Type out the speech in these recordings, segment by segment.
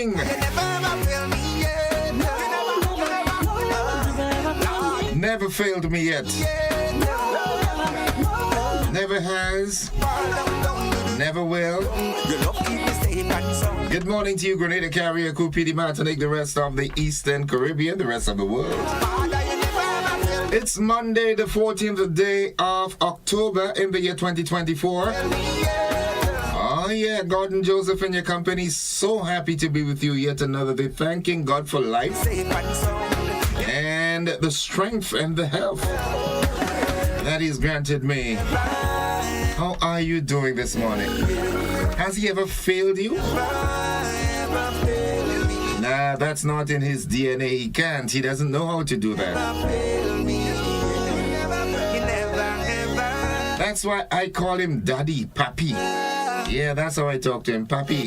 morning. Never failed me yet. Never has. Never will. Good morning to you, Grenada, Carrier, Cupidi, Martinique, the rest of the Eastern Caribbean, the rest of the world. It's Monday, the 14th day of October in the year 2024. Oh yeah, God and Josephine, your company, so happy to be with you yet another day. Thanking God for life and the strength and the health that He's granted me. How are you doing this morning? Has He ever failed you? Nah, that's not in His DNA. He can't. He doesn't know how to do that. That's why I call him Daddy, Papi. Yeah, that's how I talk to him, Papi.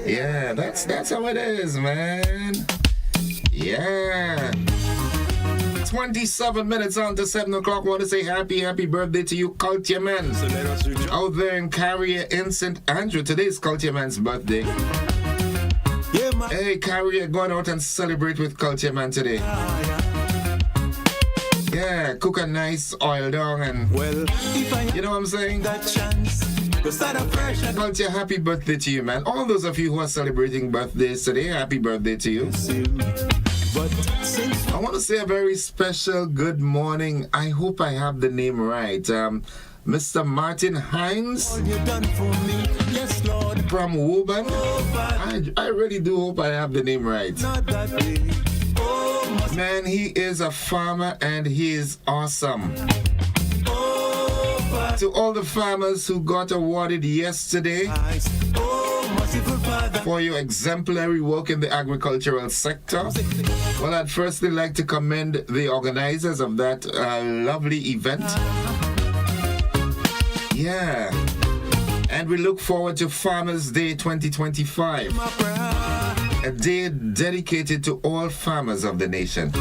Yeah, that's how it is, man. Yeah. 27 minutes on to 7 o'clock. Want to say happy birthday to you, Culture Man. Out there in Carrier in St. Andrew. Today's Culture Man's birthday. Hey, Carrier, going out and celebrate with Culture Man today. Yeah, cook a nice oil dog and, you know what I'm saying? Culture, happy birthday to you, man. All those of you who are celebrating birthdays today, happy birthday to you. I want to say a very special good morning. I hope I have the name right. Mr. Martin Hines from Woburn. I really do hope I have the name right. Man, he is a farmer and he is awesome. To all the farmers who got awarded yesterday for your exemplary work in the agricultural sector, well, I'd firstly like to commend the organizers of that lovely event. Yeah. And we look forward to Farmers Day 2025. A day dedicated to all farmers of the nation.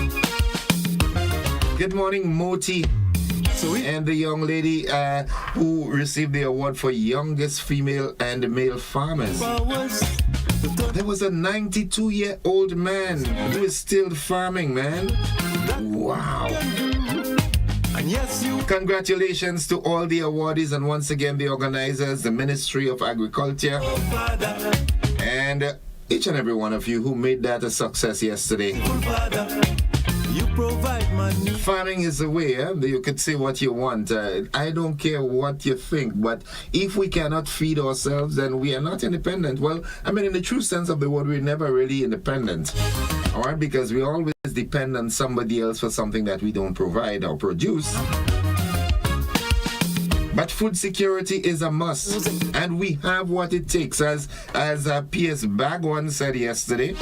Good morning, Moti, and the young lady who received the award for youngest female and male farmers. There was a 92-year-old man who is still farming, man. Wow. Congratulations to all the awardees and once again the organizers, the Ministry of Agriculture, and each and every one of you who made that a success yesterday. You provide money. Farming is the way, you could say what you want. I don't care what you think, but if we cannot feed ourselves, then we are not independent. Well, I mean, in the true sense of the word, we're never really independent. All right, because we always depend on somebody else for something that we don't provide or produce. But food security is a must, and we have what it takes. As P.S. Bagwan said yesterday,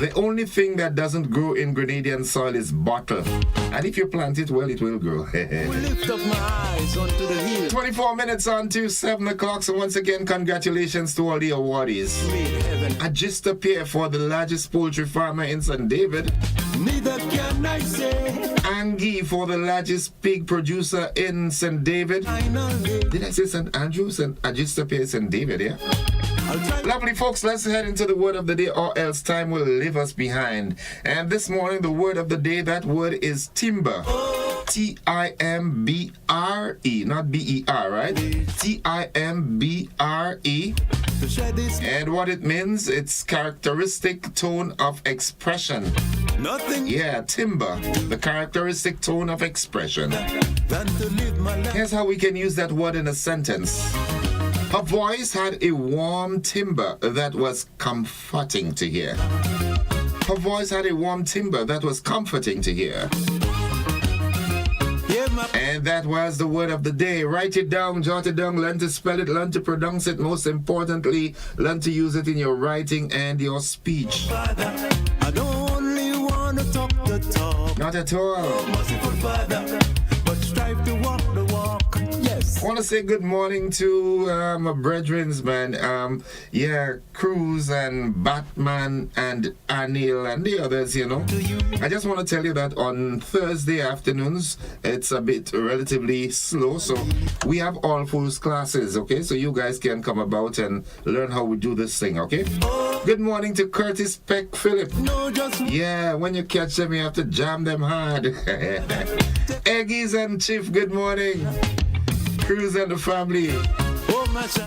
the only thing that doesn't grow in Grenadian soil is bottle. And if you plant it, well, it will grow. 24 minutes on to 7 o'clock. So once again, congratulations to all the awardees. A just appear for the largest poultry farmer in St. David. Neither can I say. Angie for the largest pig producer in St. David. Did I say St. Andrews? And I just appear St. David, yeah? Lovely folks, let's head into the word of the day or else time will leave us behind. And this morning, the word of the day, that word is timber. T-I-M-B-R-E, not B-E-R, right? T-I-M-B-R-E. And what it means, it's characteristic tone of expression. Yeah, timber, the characteristic tone of expression. Here's how we can use that word in a sentence. Her voice had a warm timbre that was comforting to hear. Her voice had a warm timbre that was comforting to hear. And that was the word of the day. Write it down, jot it down, learn to spell it, learn to pronounce it. Most importantly, learn to use it in your writing and your speech. I don't only want to talk the talk. Not at all. But strive to walk the walk. Yes. I want to say good morning to my brethrens, man. Cruz and Batman and Anil and the others, you know. I just want to tell you that on Thursday afternoons, it's a bit relatively slow. So we have all fools classes, okay? So you guys can come about and learn how we do this thing, okay? Good morning to Curtis Peck Phillip. Yeah, when you catch them, you have to jam them hard. Eggies and Chief, good morning. Cruz and the family.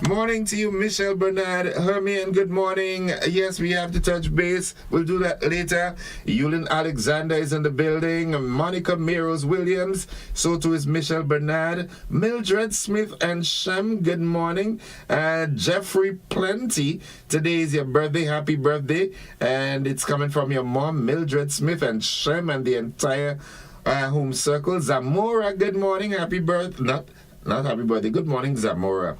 Morning to you, Michelle Bernard. Hermione, good morning. Yes, we have to touch base. We'll do that later. Yulin Alexander is in the building. Monica Meros Williams. So too is Michelle Bernard. Mildred Smith and Shem, good morning. Jeffrey Plenty, today is your birthday. Happy birthday. And it's coming from your mom, Mildred Smith and Shem and the entire home circle. Zamora, good morning. Happy birthday. Not happy birthday. Good morning, Zamora.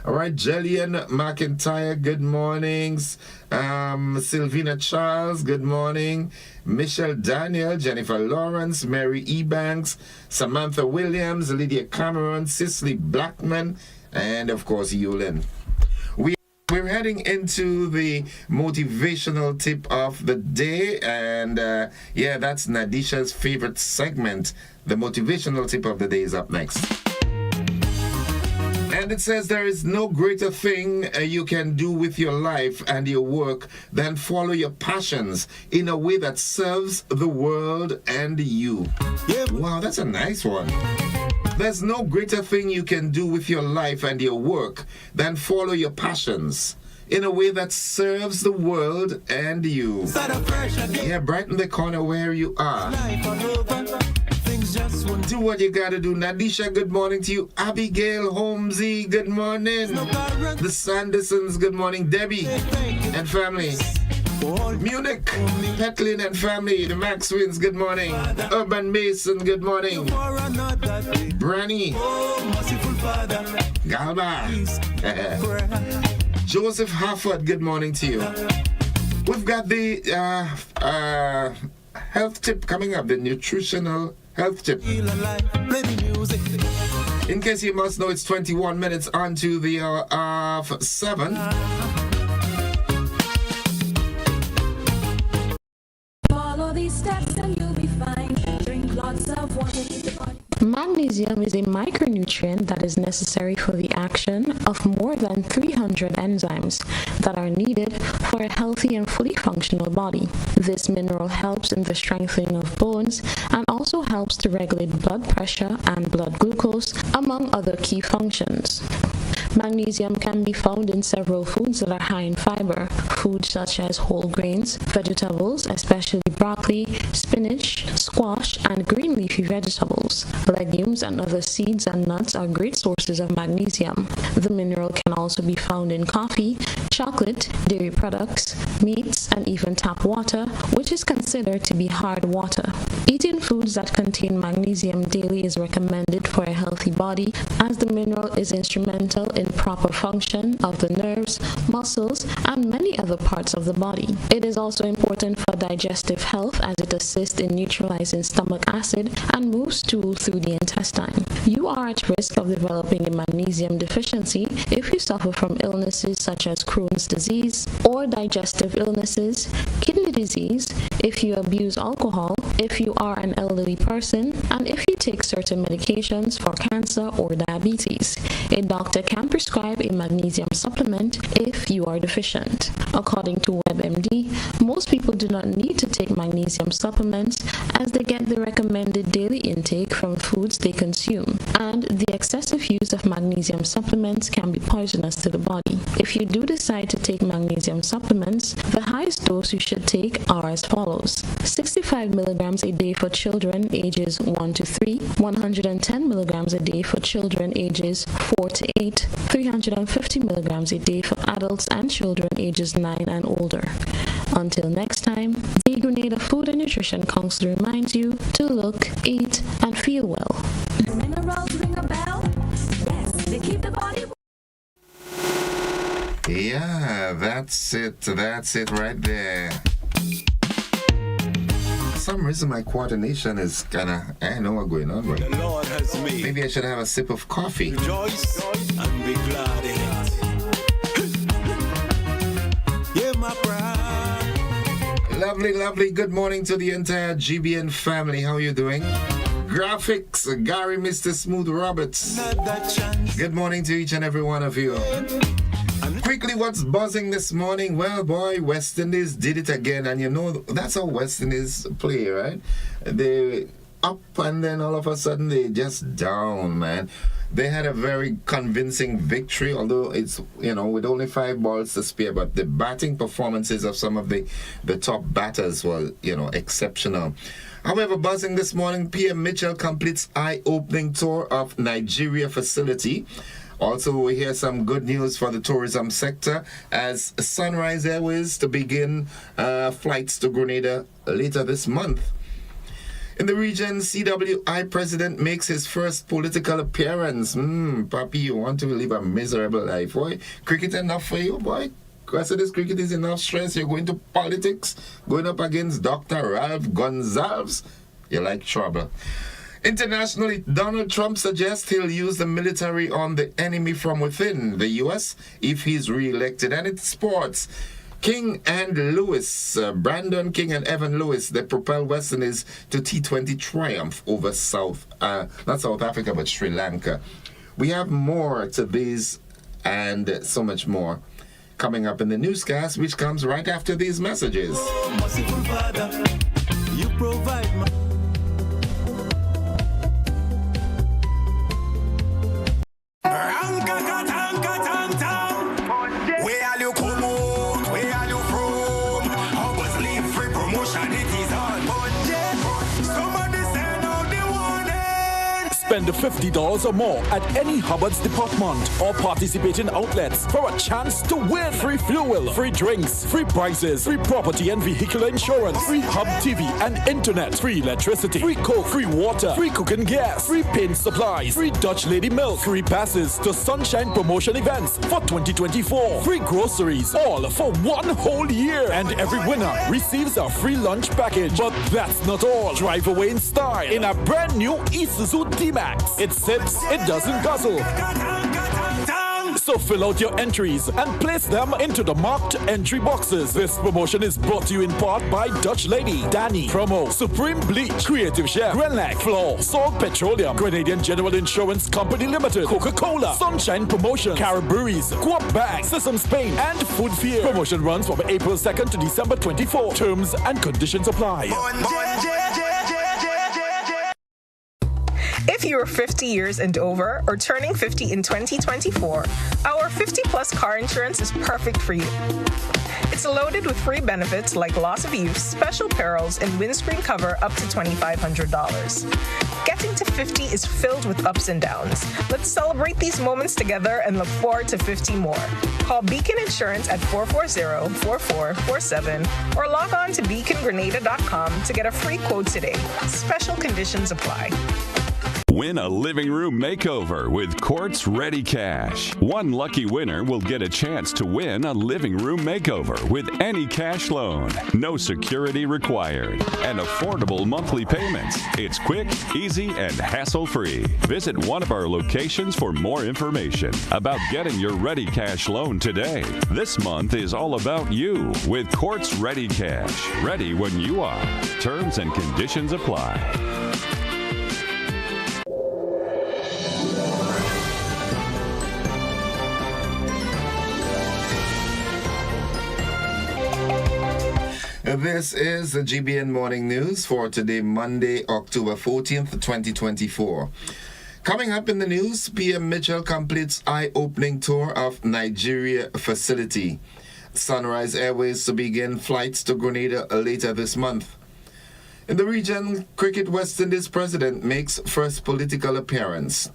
All right, Jillian McIntyre, good mornings. Sylvina Charles, good morning. Michelle Daniel, Jennifer Lawrence, Mary Ebanks, Samantha Williams, Lydia Cameron, Cicely Blackman, and of course, Yulin. We're heading into the motivational tip of the day, and yeah, that's Nadisha's favorite segment. The motivational tip of the day is up next. And it says there is no greater thing you can do with your life and your work than follow your passions in a way that serves the world and you. Wow, that's a nice one. There's no greater thing you can do with your life and your work than follow your passions in a way that serves the world and you. Yeah, brighten the corner where you are. Do what you gotta do. Nadisha, good morning to you. Abigail Holmesy, good morning. The Sandersons, good morning. Debbie and family. Munich, Petlin and family. The Maxwins, good morning. Urban Mason, good morning. Branny, Galba. Joseph Harford, good morning to you. We've got the health tip coming up, the nutritional health tip. In case you must know, it's 21 minutes onto the hour of 7. Follow these steps and you'll be fine. Drink lots of water. Magnesium is a micronutrient that is necessary for the action of more than 300 enzymes that are needed for a healthy and fully functional body. This mineral helps in the strengthening of bones and also helps to regulate blood pressure and blood glucose, among other key functions. Magnesium can be found in several foods that are high in fiber. Foods such as whole grains, vegetables, especially broccoli, spinach, squash, and green leafy vegetables. Legumes and other seeds and nuts are great sources of magnesium. The mineral can also be found in coffee, chocolate, dairy products, meats, and even tap water, which is considered to be hard water. Eating foods that contain magnesium daily is recommended for a healthy body, as the mineral is instrumental in proper function of the nerves, muscles, and many other parts of the body. It is also important for digestive health, as it assists in neutralizing stomach acid and moves stool through the intestine. You are at risk of developing a magnesium deficiency if you suffer from illnesses such as Crohn's disease or digestive illnesses, kidney disease, if you abuse alcohol, if you are an elderly person, and if you take certain medications for cancer or diabetes. A doctor can prescribe a magnesium supplement if you are deficient. According to WebMD, most people do not need to take magnesium supplements, as they get the recommended daily intake from foods they consume, and the excessive use of magnesium supplements can be poisonous to the body. If you do decide to take magnesium supplements, the highest dose you should take are as follows: 65 milligrams a day for children ages 1 to 3, 110 milligrams a day for children ages 4 to 8, 350 milligrams a day for adults and children ages 9 and older. Until next time, the Grenada Food and Nutrition Council reminds you to look, eat, and feel well. Minerals ring a bell? Yes, they keep the body. Yeah, that's it right there. For some reason my coordination is kinda, I know what's going on. The Lord has made. Maybe I should have a sip of coffee. Rejoice and be glad in it. Yeah, my bride. Lovely. Good morning to the entire GBN family. How are you doing? Graphics, Gary, Mr. Smooth Roberts. Good morning to each and every one of you. Quickly, what's buzzing this morning? Well, boy, West Indies did it again, and you know that's how West Indies play, right? They up and then all of a sudden they just down, man. They had a very convincing victory, although it's, with only 5 balls to spare, but the batting performances of some of the top batters were, exceptional. However, buzzing this morning, PM Mitchell completes eye-opening tour of Nigeria facility. Also, we hear some good news for the tourism sector as Sunrise Airways to begin flights to Grenada later this month. In the region, CWI president makes his first political appearance. Papi, you want to live a miserable life, boy? Cricket enough for you, boy? Because this cricket is enough stress. You're going to politics, going up against Dr. Ralph Gonsalves. You like trouble. Internationally, Donald Trump suggests he'll use the military on the enemy from within the U.S. if he's re-elected. And it's sports. King and Lewis, Brandon King and Evan Lewis, they propel West Indies to T20 triumph over not South Africa, but Sri Lanka. We have more to these and so much more coming up in the newscast, which comes right after these messages. Merciful Father, you provide my Spend $50 or more at any Hubbard's department or participating outlets for a chance to win free fuel, free drinks, free prizes, free property and vehicular insurance, free Hub TV and internet, free electricity, free coke, free water, free cooking gas, free paint supplies, free Dutch Lady milk, free passes to Sunshine promotion events for 2024, free groceries, all for 1 whole year. And every winner receives a free lunch package. But that's not all. Drive away in style in a brand new Isuzu D-Max. It sips, it doesn't guzzle. So fill out your entries and place them into the marked entry boxes. This promotion is brought to you in part by Dutch Lady, Danny, Promo, Supreme Bleach, Creative Chef, Grenlac, Floor, Salt Petroleum, Grenadian General Insurance Company Limited, Coca-Cola, Sunshine Promotion, Caribberies, Guap Bag, Sesame Spain, and Food Fear. Promotion runs from April 2nd to December 24. Terms and conditions apply. If you are 50 years and over or turning 50 in 2024, our 50-plus car insurance is perfect for you. It's loaded with free benefits like loss of use, special perils, and windscreen cover up to $2,500. Getting to 50 is filled with ups and downs. Let's celebrate these moments together and look forward to 50 more. Call Beacon Insurance at 440-4447 or log on to beacongrenada.com to get a free quote today. Special conditions apply. Win a living room makeover with Quartz Ready Cash. One lucky winner will get a chance to win a living room makeover with any cash loan. No security required. And affordable monthly payments. It's quick, easy, and hassle-free. Visit one of our locations for more information about getting your Ready Cash loan today. This month is all about you with Quartz Ready Cash. Ready when you are. Terms and conditions apply. This is the GBN Morning News for today, Monday, October 14th, 2024. Coming up in the news, PM Mitchell completes eye-opening tour of Nigeria facility. Sunrise Airways to begin flights to Grenada later this month. In the region, Cricket West Indies president makes first political appearance.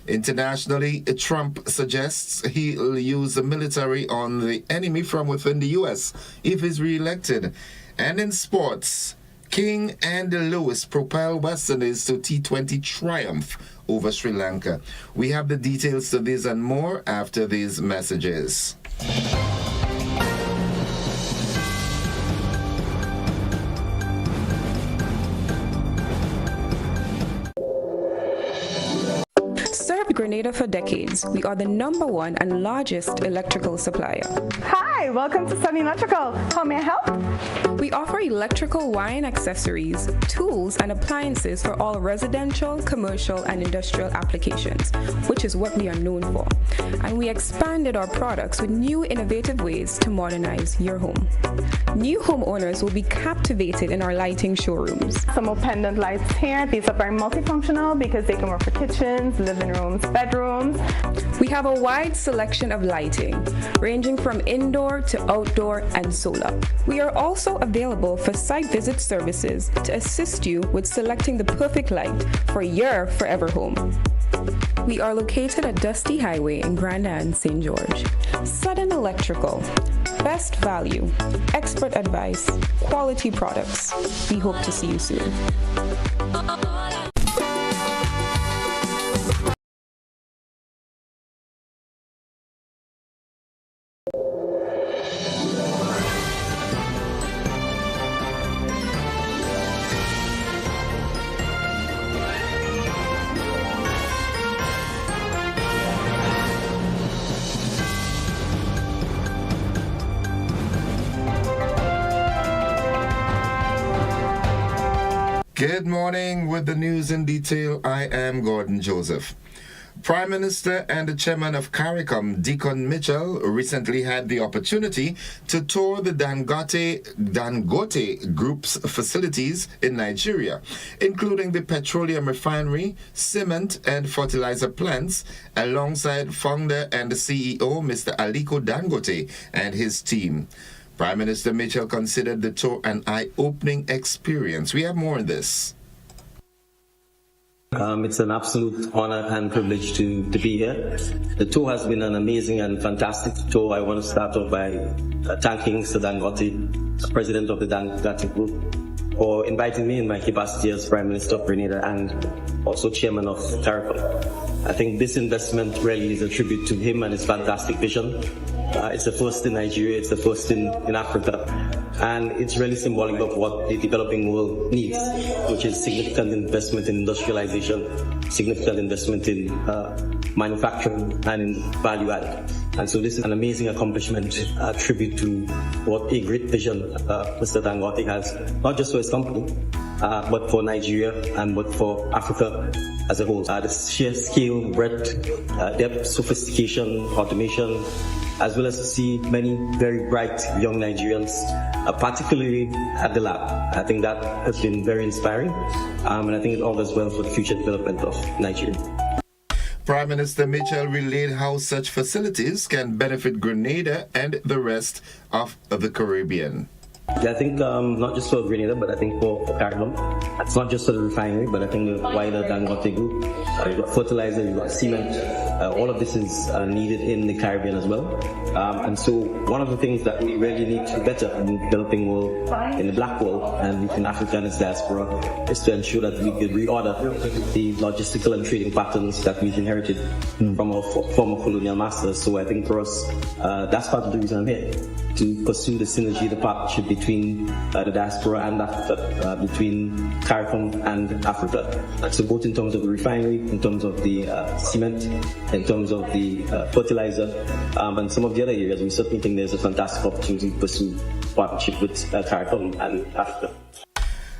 Internationally, Trump suggests he'll use the military on the enemy from within the U.S. if he's re-elected. And in sports, King and Lewis propel West Indies to T20 triumph over Sri Lanka. We have the details to this and more after these messages. Served Grenada for decades, we are the #1 and largest electrical supplier. Hi! Hi, welcome to Sunny Electrical. How may I help? We offer electrical wire and accessories, tools, and appliances for all residential, commercial, and industrial applications, which is what we are known for. And we expanded our products with new innovative ways to modernize your home. New homeowners will be captivated in our lighting showrooms. Some more pendant lights here. These are very multifunctional because they can work for kitchens, living rooms, bedrooms. We have a wide selection of lighting, ranging from indoor to outdoor and solar. We are also available for site visit services to assist you with selecting the perfect light for your forever home. We are located at Dusty Highway in Grenada and St. George. Sudden Electrical. Best value, expert advice, quality products. We hope to see you soon. Good morning. With the news in detail, I am Gordon Joseph. Prime Minister and the chairman of CARICOM, Deacon Mitchell, recently had the opportunity to tour the Dangote Group's facilities in Nigeria, including the petroleum refinery, cement and fertilizer plants, alongside founder and CEO Mr. Aliko Dangote and his team. Prime Minister Mitchell considered the tour an eye-opening experience. We have more on this. It's an absolute honor and privilege to be here. The tour has been an amazing and fantastic tour. I want to start off by thanking Mr. Dangote, President of the Dangote Group, for inviting me in my capacity as Prime Minister of Grenada and also Chairman of CARICOM. I think this investment really is a tribute to him and his fantastic vision. It's the first in Nigeria, it's the first in Africa, and it's really symbolic of what the developing world needs, which is significant investment in industrialization, significant investment in manufacturing and in value add. And so this is an amazing accomplishment, a tribute to what a great vision Mr. Dangote has, not just for his company, but for Nigeria and but for Africa as a whole. The sheer scale, breadth, depth, sophistication, automation, as well as to see many very bright young Nigerians, particularly at the lab. I think that has been very inspiring, and I think it augurs well for the future development of Nigeria. Prime Minister Mitchell relayed how such facilities can benefit Grenada and the rest of the Caribbean. Yeah, I think not just for Grenada, but I think for CARICOM. It's not just for the refinery, but I think the wider Dangote Group. You've got fertilizer, you've got cement. All of this is needed in the Caribbean as well. And so one of the things that we really need to better in the developing world, in the black world, and in Africa and its diaspora, is to ensure that we can reorder the logistical and trading patterns that we've inherited from our former colonial masters. So I think for us, that's part of the reason I'm here, to pursue the synergy, the partnership between the diaspora and Africa, between CARICOM and Africa. So both in terms of the refinery, in terms of the cement, in terms of the fertilizer, and some of the other areas, we certainly think there's a fantastic opportunity to pursue partnership with CARICOM and Africa.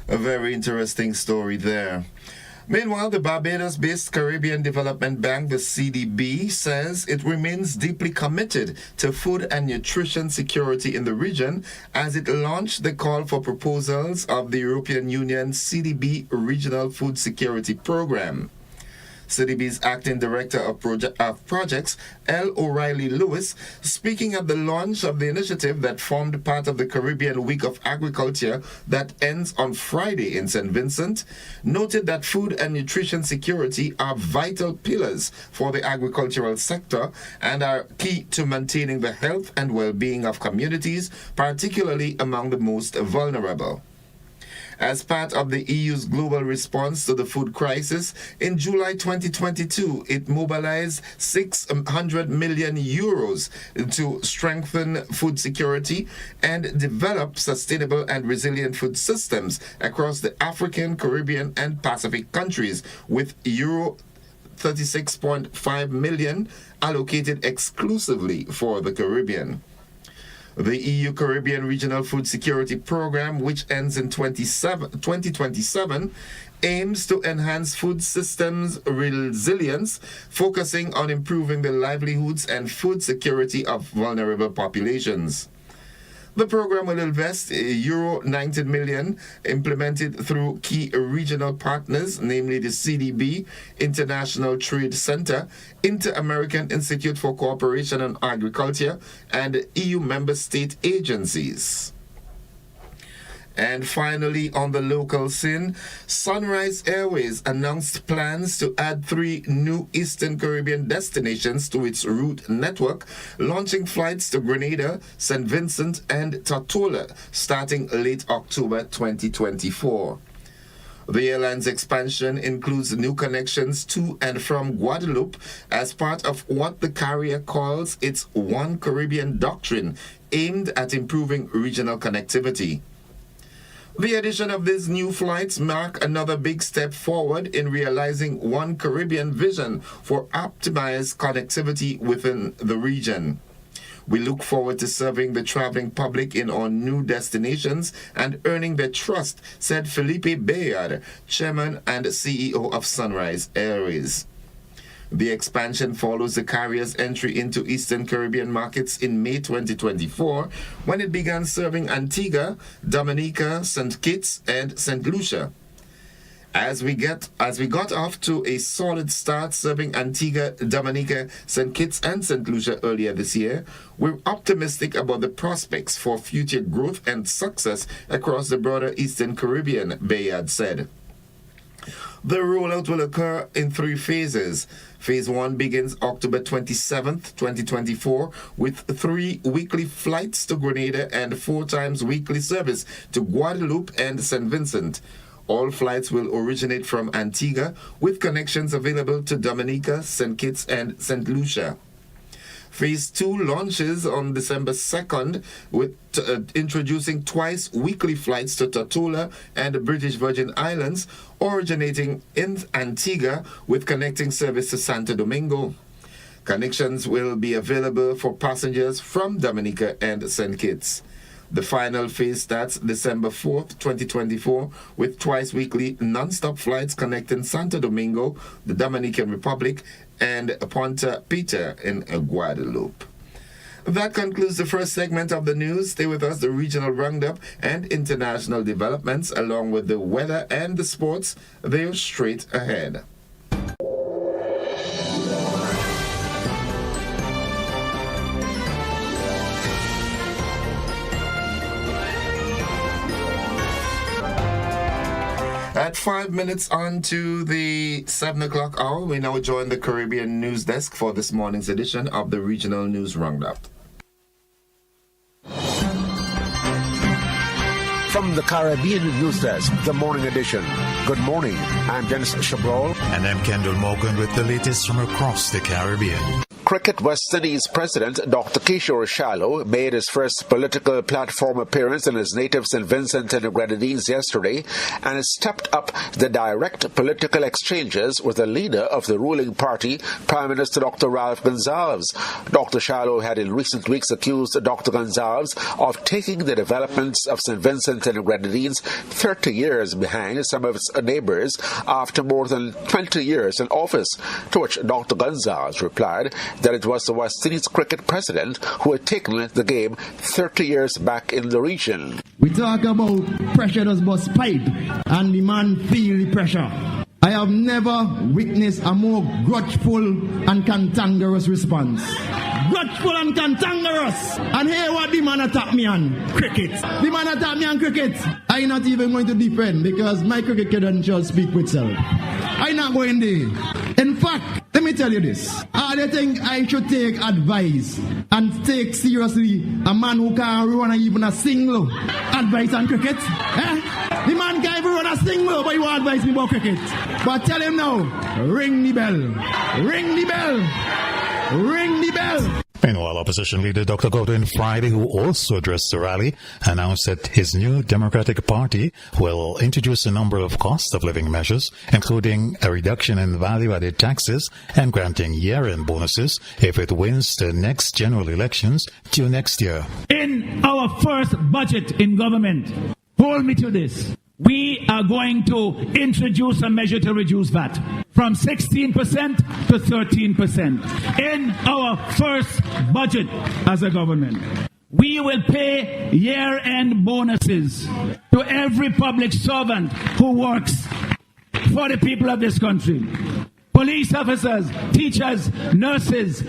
A very interesting story there. Meanwhile, the Barbados-based Caribbean Development Bank, the CDB, says it remains deeply committed to food and nutrition security in the region as it launched the call for proposals of the European Union CDB Regional Food Security Program. CDB's acting director of projects, L. O'Reilly Lewis, speaking at the launch of the initiative that formed part of the Caribbean Week of Agriculture that ends on Friday in St. Vincent, noted that food and nutrition security are vital pillars for the agricultural sector and are key to maintaining the health and well-being of communities, particularly among the most vulnerable. As part of the EU's global response to the food crisis, in July 2022, it mobilized 600 million euros to strengthen food security and develop sustainable and resilient food systems across the African, Caribbean, and Pacific countries, with euro 36.5 million allocated exclusively for the Caribbean. The EU Caribbean Regional Food Security Program, which ends in 2027, aims to enhance food systems resilience, focusing on improving the livelihoods and food security of vulnerable populations. The program will invest euro 90 million, implemented through key regional partners, namely the CDB, International Trade Center, Inter-American Institute for Cooperation on Agriculture, and EU member state agencies. And finally, on the local scene, Sunrise Airways announced plans to add 3 new Eastern Caribbean destinations to its route network, launching flights to Grenada, St. Vincent, and Tortola starting late October 2024. The airline's expansion includes new connections to and from Guadeloupe as part of what the carrier calls its One Caribbean doctrine, aimed at improving regional connectivity. The addition of these new flights mark another big step forward in realizing One Caribbean vision for optimized connectivity within the region. We look forward to serving the traveling public in our new destinations and earning their trust, said Felipe Bayard, Chairman and CEO of Sunrise Airways. The expansion follows the carrier's entry into Eastern Caribbean markets in May 2024, when it began serving Antigua, Dominica, St. Kitts, and St. Lucia. As we got off to a solid start serving Antigua, Dominica, St. Kitts, and St. Lucia earlier this year, we're optimistic about the prospects for future growth and success across the broader Eastern Caribbean, Bayard said. The rollout will occur in 3 phases. Phase 1 begins October 27th, 2024, with 3 weekly flights to Grenada and 4 times weekly service to Guadeloupe and St. Vincent. All flights will originate from Antigua, with connections available to Dominica, St. Kitts, and St. Lucia. Phase 2 launches on December 2nd with introducing twice weekly flights to Tortola and the British Virgin Islands, originating in Antigua with connecting service to Santo Domingo. Connections will be available for passengers from Dominica and St. Kitts. The final phase starts December 4th, 2024, with twice weekly non-stop flights connecting Santo Domingo, the Dominican Republic, and Ponta Pita in Guadeloupe. That concludes the first segment of the news. Stay with us, the regional roundup and international developments, along with the weather and the sports. They're straight ahead. At 5 minutes on to the 7 o'clock hour, we now join the Caribbean News Desk for this morning's edition of the Regional News Roundup. From the Caribbean News Desk, the morning edition. Good morning. I'm Dennis Chabrol. And I'm Kendall Morgan with the latest from across the Caribbean. Cricket West Indies President Dr. Kishore Shallow made his first political platform appearance in his native St. Vincent and the Grenadines yesterday and has stepped up the direct political exchanges with the leader of the ruling party, Prime Minister Dr. Ralph Gonsalves. Dr. Shallow had in recent weeks accused Dr. Gonsalves of taking the developments of St. Vincent and the Grenadines 30 years behind some of its neighbors after more than 20 years in office, to which Dr. Gonsalves replied that it was the West Indies cricket president who had taken the game 30 years back in the region. We talk about pressure does bust pipe, and the man feel the pressure. I have never witnessed a more grudgeful and cantankerous response. Grudgeful and cantankerous. And here what the man attack me on? Cricket. The man attack me on cricket. I'm not even going to defend because my cricket credentials speak for itself. I'm not going there. In fact, let me tell you this. I think I should take advice and take seriously a man who can't run even a single advice on cricket. The man can't even run a single, but you want advise me about cricket. But tell him now, ring the bell. Ring the bell. Ring the bell. Meanwhile, opposition leader Dr. Godwin Friday, who also addressed the rally, announced that his new Democratic Party will introduce a number of cost of living measures, including a reduction in value-added taxes and granting year-end bonuses if it wins the next general elections due next year. In our first budget in government, hold me to this, we are going to introduce a measure to reduce VAT from 16% to 13%. In our first budget as a government, we will pay year-end bonuses to every public servant who works for the people of this country. Police officers, teachers, nurses,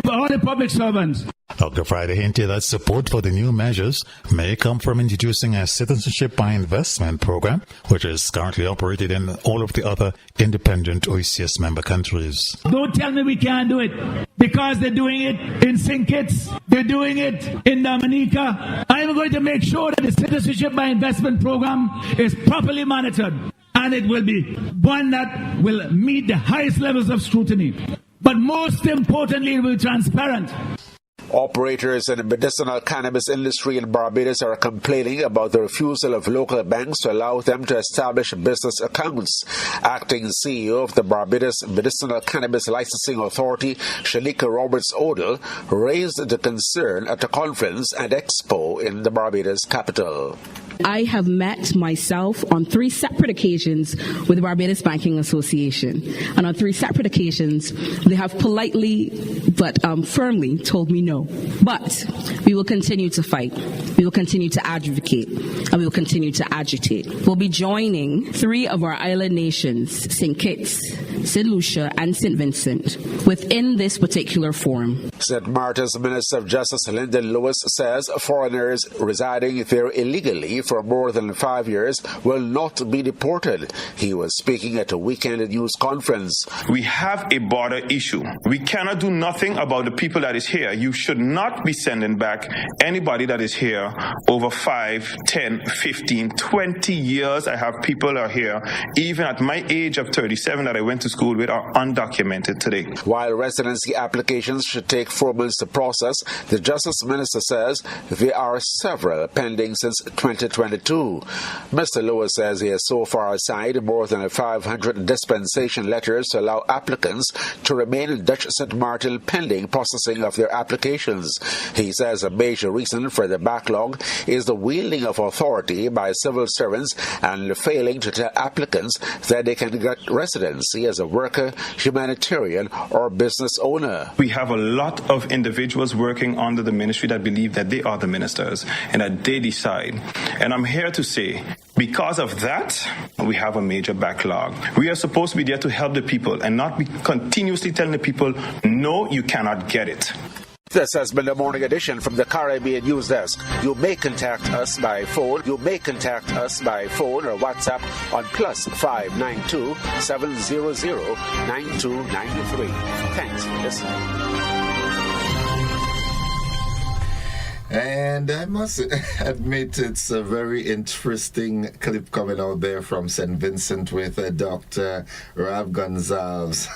all the public servants. Dr. Friday hinted that support for the new measures may come from introducing a citizenship by investment program, which is currently operated in all of the other independent OECS member countries. Don't tell me we can't do it, because they're doing it in St. Kitts, they're doing it in Dominica. I'm going to make sure that the citizenship by investment program is properly monitored, and it will be one that will meet the highest levels of scrutiny. But most importantly, it will be transparent. Operators in the medicinal cannabis industry in Barbados are complaining about the refusal of local banks to allow them to establish business accounts. Acting CEO of the Barbados Medicinal Cannabis Licensing Authority, Shanika Roberts-Odell, raised the concern at a conference and expo in the Barbados capital. I have met myself on 3 separate occasions with the Barbados Banking Association. And on 3 separate occasions, they have politely but firmly told me no. But we will continue to fight. We will continue to advocate. And we will continue to agitate. We'll be joining 3 of our island nations, St. Kitts, St. Lucia, and St. Vincent, within this particular forum. St. Martin's Minister of Justice Lyndon Lewis says foreigners residing there illegally for more than 5 years will not be deported. He was speaking at a weekend news conference. We have a border issue. We cannot do nothing about the people that is here. You should not be sending back anybody that is here over 5, 10, 15, 20 years. I have people that are here, even at my age of 37 that I went to school with, are undocumented today. While residency applications should take 4 months to process, the Justice Minister says there are several pending since 2022. Mr. Lewis says he has so far signed more than 500 dispensation letters to allow applicants to remain in Dutch St. Martin pending processing of their applications. He says a major reason for the backlog is the wielding of authority by civil servants and failing to tell applicants that they can get residency as a worker, humanitarian, or business owner. We have a lot of individuals working under the ministry that believe that they are the ministers and that they decide. And I'm here to say, because of that, we have a major backlog. We are supposed to be there to help the people and not be continuously telling the people, no, you cannot get it. This has been the morning edition from the Caribbean News Desk. You may contact us by phone. You may contact us by phone or WhatsApp on +592 700 9293. Thanks for listening. And I must admit, it's a very interesting clip coming out there from St. Vincent with Dr. Rav Gonzalez.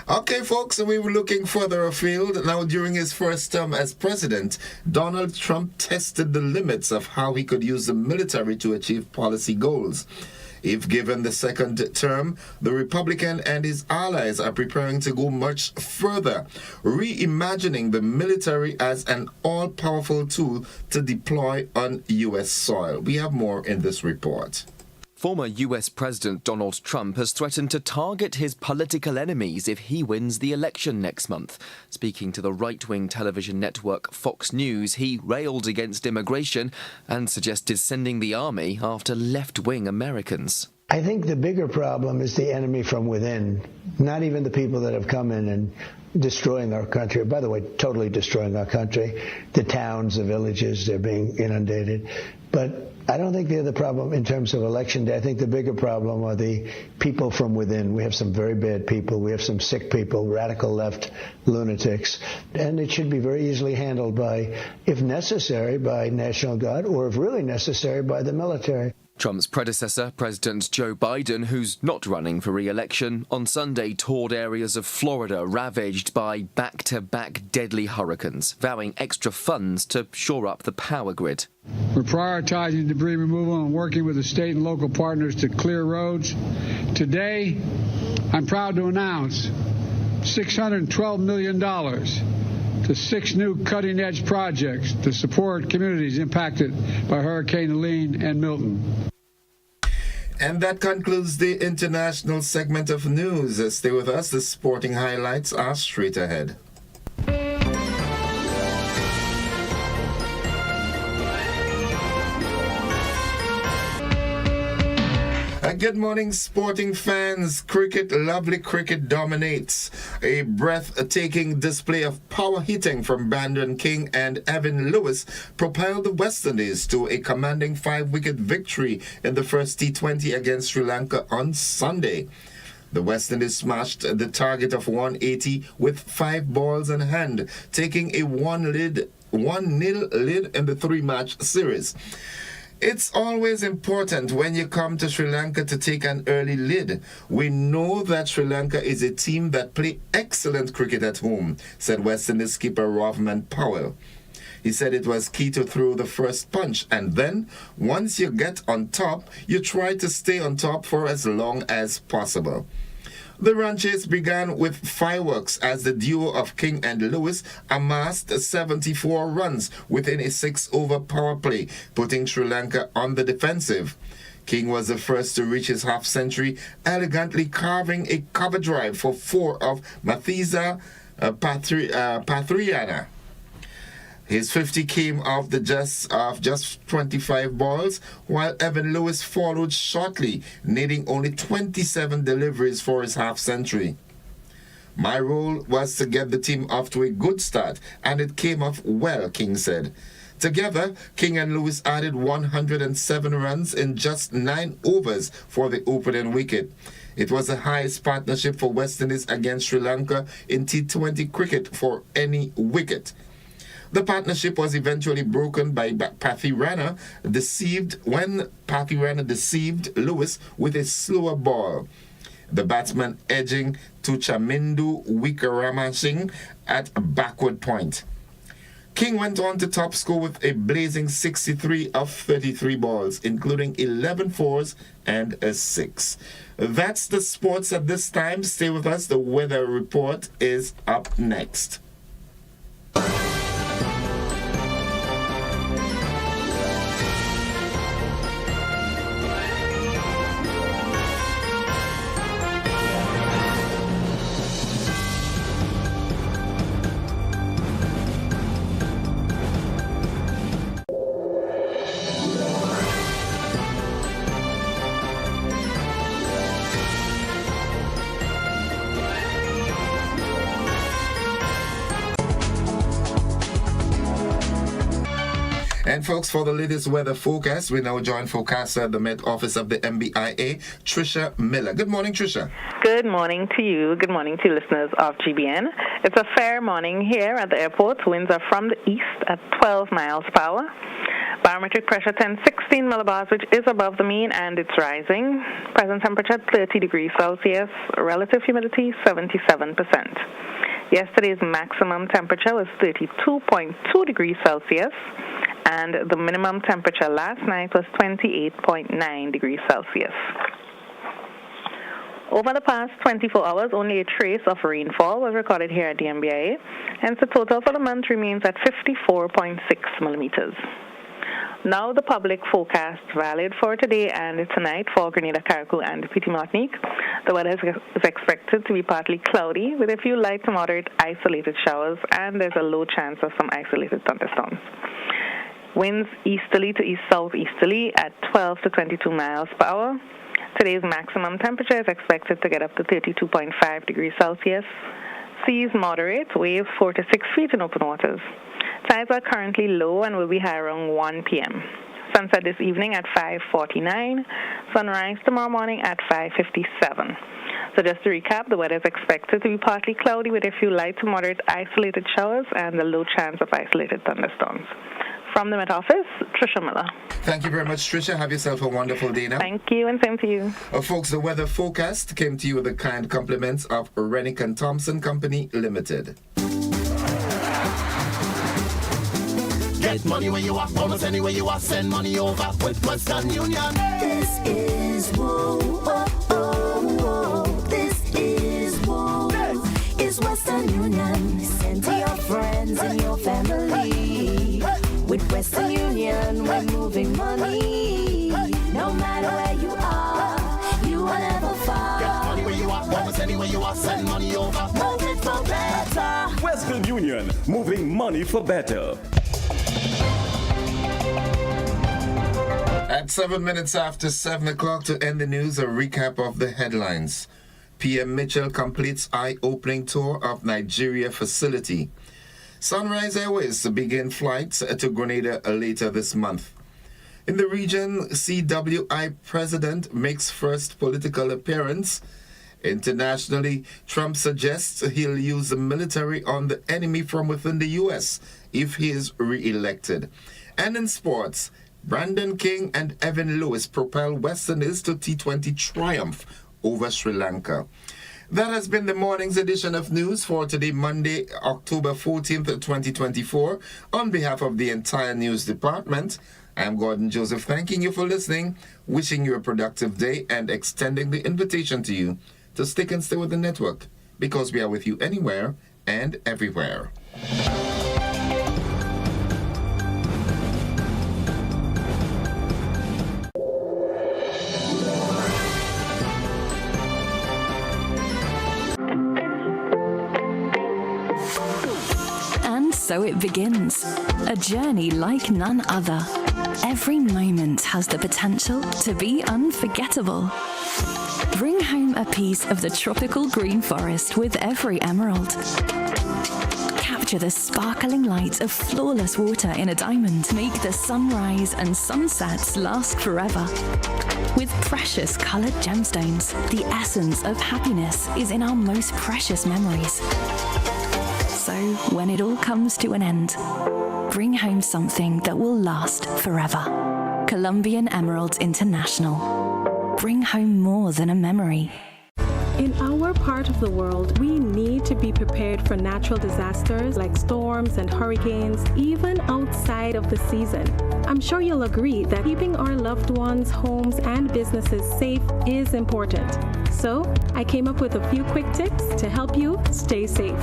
Okay, folks, we were looking further afield. Now, during his first term as president, Donald Trump tested the limits of how he could use the military to achieve policy goals. If given the second term, the Republican and his allies are preparing to go much further, reimagining the military as an all-powerful tool to deploy on U.S. soil. We have more in this report. Former US President Donald Trump has threatened to target his political enemies if he wins the election next month. Speaking to the right-wing television network Fox News, he railed against immigration and suggested sending the army after left-wing Americans. I think the bigger problem is the enemy from within, not even the people that have come in and destroying our country. By the way, totally destroying our country. The towns, the villages, they're being inundated. But I don't think they're the problem in terms of election day. I think the bigger problem are the people from within. We have some very bad people. We have some sick people, radical left lunatics. And it should be very easily handled by, if necessary, by National Guard, or if really necessary, by the military. Trump's predecessor, President Joe Biden, who's not running for re-election, on Sunday toured areas of Florida ravaged by back-to-back deadly hurricanes, vowing extra funds to shore up the power grid. We're prioritizing debris removal and working with the state and local partners to clear roads. Today, I'm proud to announce $612 million to 6 new cutting-edge projects to support communities impacted by Hurricane Helene and Milton. And that concludes the international segment of news. Stay with us. The sporting highlights are straight ahead. Good morning, sporting fans. Lovely cricket dominates. A breathtaking display of power hitting from Brandon King and Evan Lewis propelled the West Indies to a commanding 5-wicket victory in the first T20 against Sri Lanka on Sunday. The West Indies smashed the target of 180 with 5 balls in hand, taking a 1-0 lead in the 3-match series. It's always important when you come to Sri Lanka to take an early lead. We know that Sri Lanka is a team that play excellent cricket at home, said West Indies skipper Rovman Powell. He said it was key to throw the first punch, and then, once you get on top, you try to stay on top for as long as possible. The run chase began with fireworks as the duo of King and Lewis amassed 74 runs within a 6-over power play, putting Sri Lanka on the defensive. King was the first to reach his half-century, elegantly carving a cover drive for 4 of Mathiza Patriana. His 50 came off just 25 balls, while Evan Lewis followed shortly, needing only 27 deliveries for his half-century. My role was to get the team off to a good start, and it came off well, King said. Together, King and Lewis added 107 runs in just 9 overs for the opening wicket. It was the highest partnership for West Indies against Sri Lanka in T20 cricket for any wicket. The partnership was eventually broken by Pathirana when Pathirana deceived Lewis with a slower ball, the batsman edging to Chamindu Wickramasinghe at a backward point. King went on to top score with a blazing 63 of 33 balls, including 11 fours and a 6. That's the sports at this time. Stay with us. The weather report is up next. And folks, for the latest weather forecast, we now join forecaster at the Met Office of the MBIA, Tricia Miller. Good morning, Tricia. Good morning to you. Good morning to listeners of GBN. It's a fair morning here at the airport. Winds are from the east at 12 miles per hour. Barometric pressure 1016 millibars, which is above the mean, and it's rising. Present temperature 30 degrees Celsius. Relative humidity 77%. Yesterday's maximum temperature was 32.2 degrees Celsius, and the minimum temperature last night was 28.9 degrees Celsius. Over the past 24 hours, only a trace of rainfall was recorded here at the MBIA, hence the total for the month remains at 54.6 millimeters. Now the public forecast valid for today and tonight for Grenada, Carriacou, and Petite Martinique. The weather is expected to be partly cloudy with a few light to moderate isolated showers, and there's a low chance of some isolated thunderstorms. Winds easterly to east-southeasterly at 12 to 22 miles per hour. Today's maximum temperature is expected to get up to 32.5 degrees Celsius. Seas moderate, waves 4 to 6 feet in open waters. Tides are currently low and will be high around 1 p.m. Sunset this evening at 5:49. Sunrise tomorrow morning at 5:57. So just to recap, the weather is expected to be partly cloudy with a few light to moderate isolated showers and a low chance of isolated thunderstorms. from the Met Office, Tricia Miller. Thank you very much, Tricia. Have yourself a wonderful day now. Thank you, and same to you. Folks, the weather forecast came to you with the kind compliments of Rennick & Thompson Company Limited. Get money where you are, almost anywhere you are, send money over with Western Union. This is whoa, whoa, whoa, whoa. This is whoa. Is Western Union. Send to your friends and your family. With Western Union, we're moving money. No matter where you are never far. Get money where you are, almost anywhere you are, send money over. Move it for better. Western Union, moving money for better. At 7 minutes after 7 o'clock, to end the news, a recap of the headlines. PM Mitchell completes eye-opening tour of Nigeria facility. Sunrise Airways to begin flights to Grenada later this month. In the region, CWI president makes first political appearance. Internationally, Trump suggests he'll use the military on the enemy from within the U.S. if he is re-elected. And in sports, Brandon King and Evan Lewis propel Westerners to T20 triumph over Sri Lanka. That has been the morning's edition of news for today, Monday, October 14th, 2024. On behalf of the entire news department, I'm Gordon Joseph, thanking you for listening, wishing you a productive day, and extending the invitation to you to stick and stay with the network, because we are with you anywhere and everywhere. So it begins, a journey like none other. Every moment has the potential to be unforgettable. Bring home a piece of the tropical green forest with every emerald. Capture the sparkling light of flawless water in a diamond. Make the sunrise and sunsets last forever. With precious colored gemstones, the essence of happiness is in our most precious memories. So, when it all comes to an end, bring home something that will last forever. Colombian Emeralds International. Bring home more than a memory. In our part of the world, we need to be prepared for natural disasters like storms and hurricanes, even outside of the season. I'm sure you'll agree that keeping our loved ones, homes, and businesses safe is important. So, I came up with a few quick tips to help you stay safe.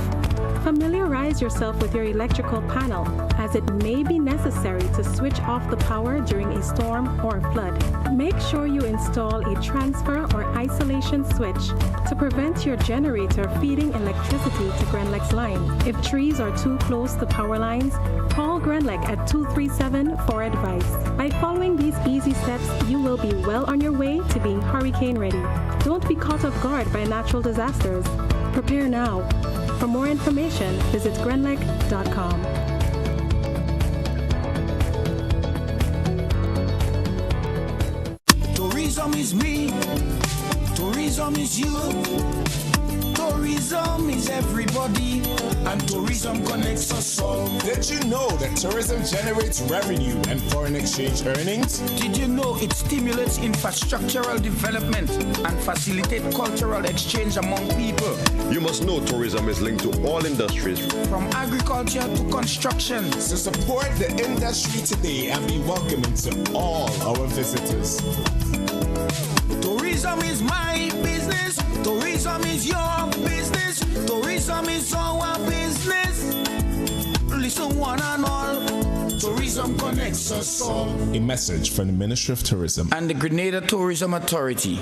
Familiarize yourself with your electrical panel, as it may be necessary to switch off the power during a storm or flood. Make sure you install a transfer or isolation switch to prevent your generator feeding electricity to Grenlec's line. If trees are too close to power lines, call Grenlec at 237 for advice. By following these easy steps, you will be well on your way to being hurricane ready. Don't be caught off guard by natural disasters. Prepare now. For more information, visit grenlec.com. Tourism is me, tourism is you, tourism is everybody, and tourism connects us all. Did you know that tourism generates revenue and foreign exchange earnings? Did you know it stimulates infrastructural development and facilitates cultural exchange among people? You must know tourism is linked to all industries, from agriculture to construction. So support the industry today and be welcoming to all our visitors. Tourism is my business. Tourism is your business. Tourism is our business. Listen, one and all. Tourism connects us all. A message from the Ministry of Tourism and the Grenada Tourism Authority.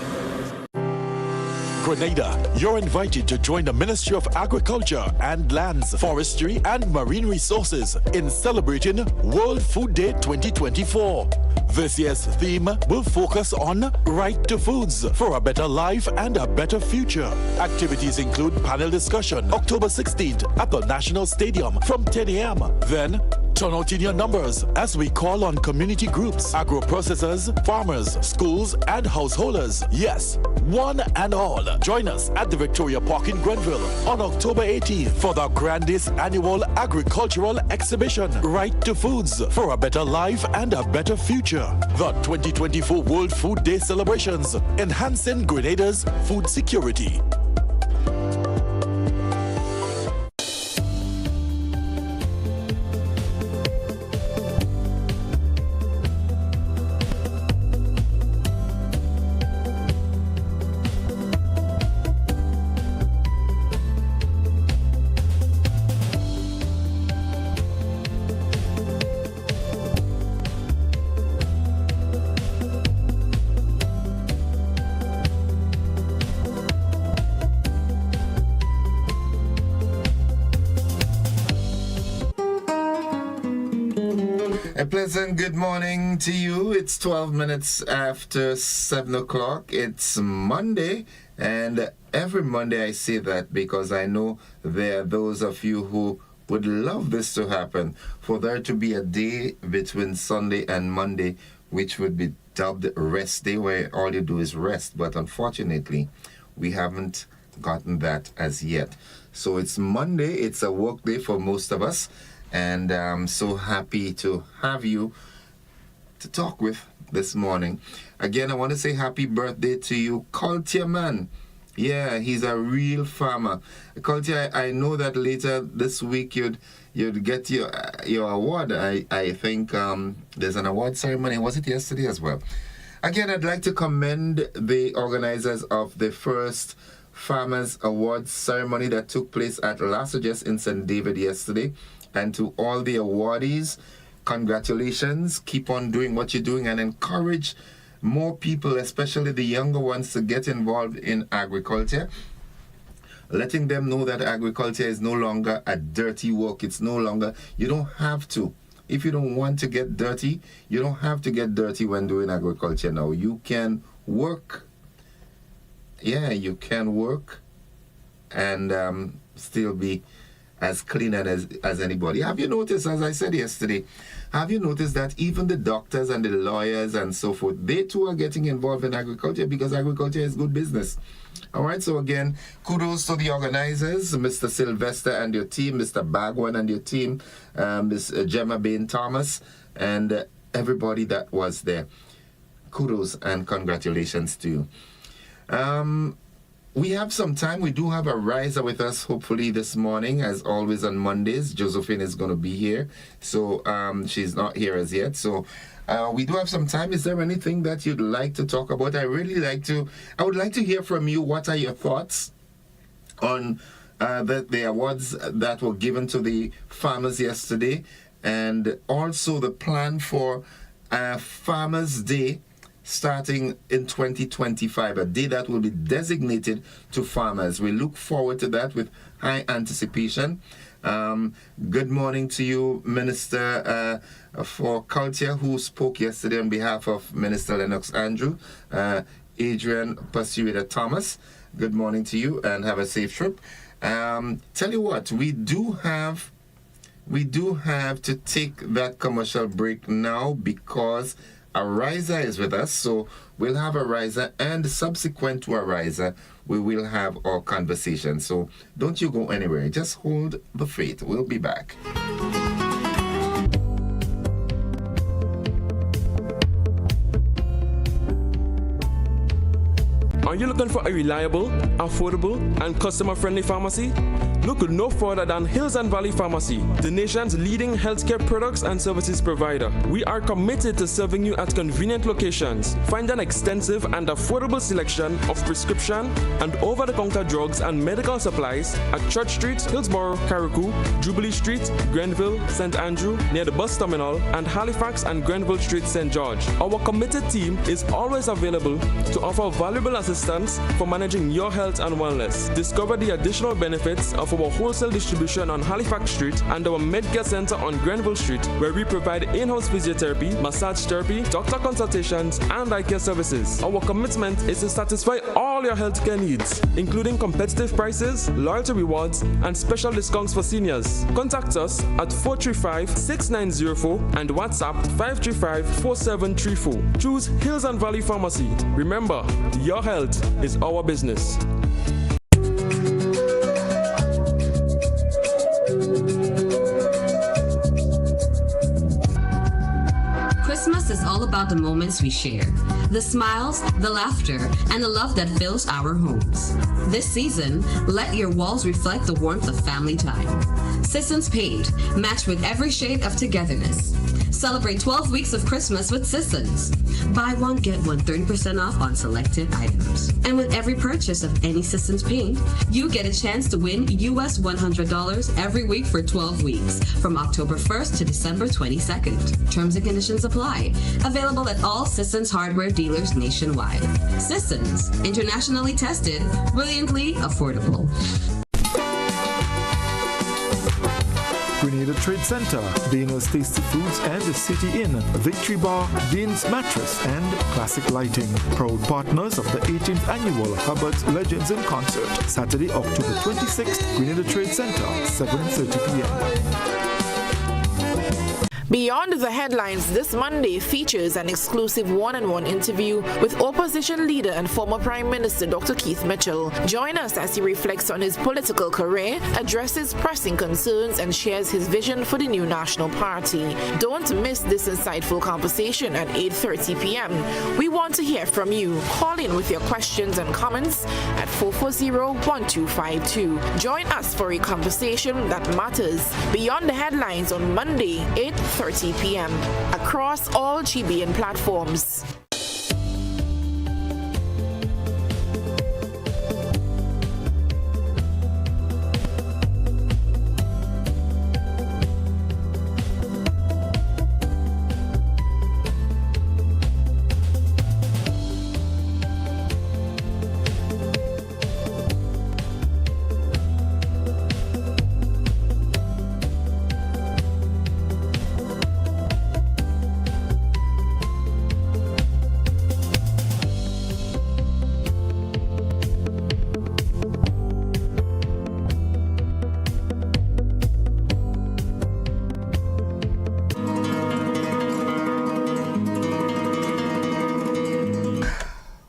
Grenada, you're invited to join the Ministry of Agriculture and Lands, Forestry and Marine Resources in celebrating World Food Day 2024. This year's theme will focus on Right to Foods for a better life and a better future. Activities include panel discussion October 16th at the National Stadium from 10 a.m. Then Turn out in your numbers as we call on community groups, agro-processors, farmers, schools, and householders. Yes, one and all. Join us at the Victoria Park in Grenville on October 18th for the grandest annual agricultural exhibition, Right to Foods, for a better life and a better future. The 2024 World Food Day celebrations, enhancing Grenada's food security. A pleasant good morning to you. It's 12 minutes after 7 o'clock. It's Monday, and every Monday I say that because I know there are those of you who would love this to happen, for there to be a day between Sunday and Monday which would be dubbed rest day, where all you do is rest. But unfortunately, we haven't gotten that as yet. So it's Monday, it's a work day for most of us. And I'm so happy to have you to talk with this morning. Again, I want to say happy birthday to you, Culture Man. Yeah, he's a real farmer. Culture, I know that later this week you'd get your award. I think there's an award ceremony. Was it yesterday as well? Again, I'd like to commend the organizers of the first Farmers Awards ceremony that took place at La Sagesse in St. David yesterday. And to all the awardees, congratulations. Keep on doing what you're doing and encourage more people, especially the younger ones, to get involved in agriculture. Letting them know that agriculture is no longer a dirty work. It's no longer, you don't have to. If you don't want to get dirty, you don't have to get dirty when doing agriculture now. You can work. Yeah, you can work and still be as clean as anybody. Have you noticed, as I said yesterday, have you noticed that even the doctors and the lawyers and so forth, they too are getting involved in agriculture because agriculture is good business. All right, so again, kudos to the organizers, Mr. Sylvester and your team, Mr. Bagwan and your team, Ms. Gemma Bain Thomas, and everybody that was there. Kudos and congratulations to you. We have some time. We do have Ariza with us, hopefully, this morning. As always on Mondays, Josephine is going to be here. So she's not here as yet. So we do have some time. Is there anything that you'd like to talk about? I would like to hear from you. What are your thoughts on the awards that were given to the farmers yesterday? And also the plan for Farmers Day starting in 2025, a day that will be designated to farmers. We look forward to that with high anticipation. Good morning to you, Minister for Culture, who spoke yesterday on behalf of Minister Lennox Andrew, Adrian Pursuita Thomas. Good morning to you and have a safe trip. Tell you what, we do have to take that commercial break now because Ariza is with us, so we'll have Ariza, and subsequent to Ariza, we will have our conversation. So don't you go anywhere. Just hold the faith. We'll be back. Are you looking for a reliable, affordable, and customer-friendly pharmacy? Look no further than Hills and Valley Pharmacy, the nation's leading healthcare products and services provider. We are committed to serving you at convenient locations. Find an extensive and affordable selection of prescription and over-the-counter drugs and medical supplies at Church Street, Hillsborough, Carriacou, Jubilee Street, Grenville, St. Andrew, near the bus terminal, and Halifax and Grenville Street, St. George. Our committed team is always available to offer valuable assistance for managing your health and wellness. Discover the additional benefits of of our wholesale distribution on Halifax Street and our Medcare Center on Grenville Street, where we provide in-house physiotherapy, massage therapy, doctor consultations, and eye care services. Our commitment is to satisfy all your healthcare needs, including competitive prices, loyalty rewards, and special discounts for seniors. Contact us at 435-6904 and WhatsApp 535-4734. Choose Hills and Valley Pharmacy. Remember, your health is our business. Christmas is all about the moments we share, the smiles, the laughter, and the love that fills our homes. This season, let your walls reflect the warmth of family time. Sisson's Paint, matched with every shade of togetherness. Celebrate 12 weeks of Christmas with Sissons. Buy one, get one 30% off on selected items. And with every purchase of any Sissons Paint, you get a chance to win US $100 every week for 12 weeks, from October 1st to December 22nd. Terms and conditions apply. Available at all Sissons hardware dealers nationwide. Sissons, internationally tested, brilliantly affordable. Grenada Trade Center, Dana's Tasty Foods and the City Inn, Victory Bar, Dean's Mattress, and Classic Lighting. Proud partners of the 18th Annual Hubbard's Legends in Concert, Saturday, October 26th, Grenada Trade Center, 7:30 p.m. Beyond the Headlines this Monday features an exclusive one-on-one interview with opposition leader and former Prime Minister Dr. Keith Mitchell. Join us as he reflects on his political career, addresses pressing concerns, and shares his vision for the new National Party. Don't miss this insightful conversation at 8:30 p.m. We want to hear from you. Call in with your questions and comments at 440-1252. Join us for a conversation that matters. Beyond the Headlines on Monday, 8:30 p.m. across all GBN platforms.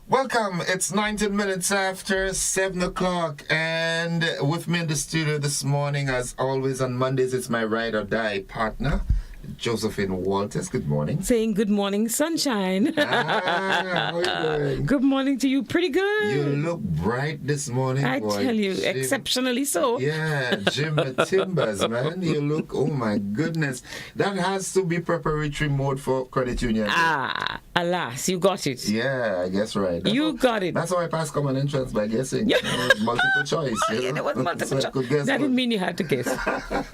Welcome. It's 19 minutes after 7 o'clock, and with me in the studio this morning, as always on Mondays, it's my ride or die partner, Josephine Walters. Good morning. Saying good morning, sunshine. How are you doing? Good morning to you. Pretty good. You look bright this morning. I boy. tell you, Jim, exceptionally so. Yeah, Jim Timbers, man. You look, oh my goodness. That has to be preparatory mode for credit union. Ah, alas, you got it. Yeah, I guess right. You got it. That's how I passed common entrance, by guessing. Multiple choice. Yeah, there was multiple so choice. That didn't mean you had to guess.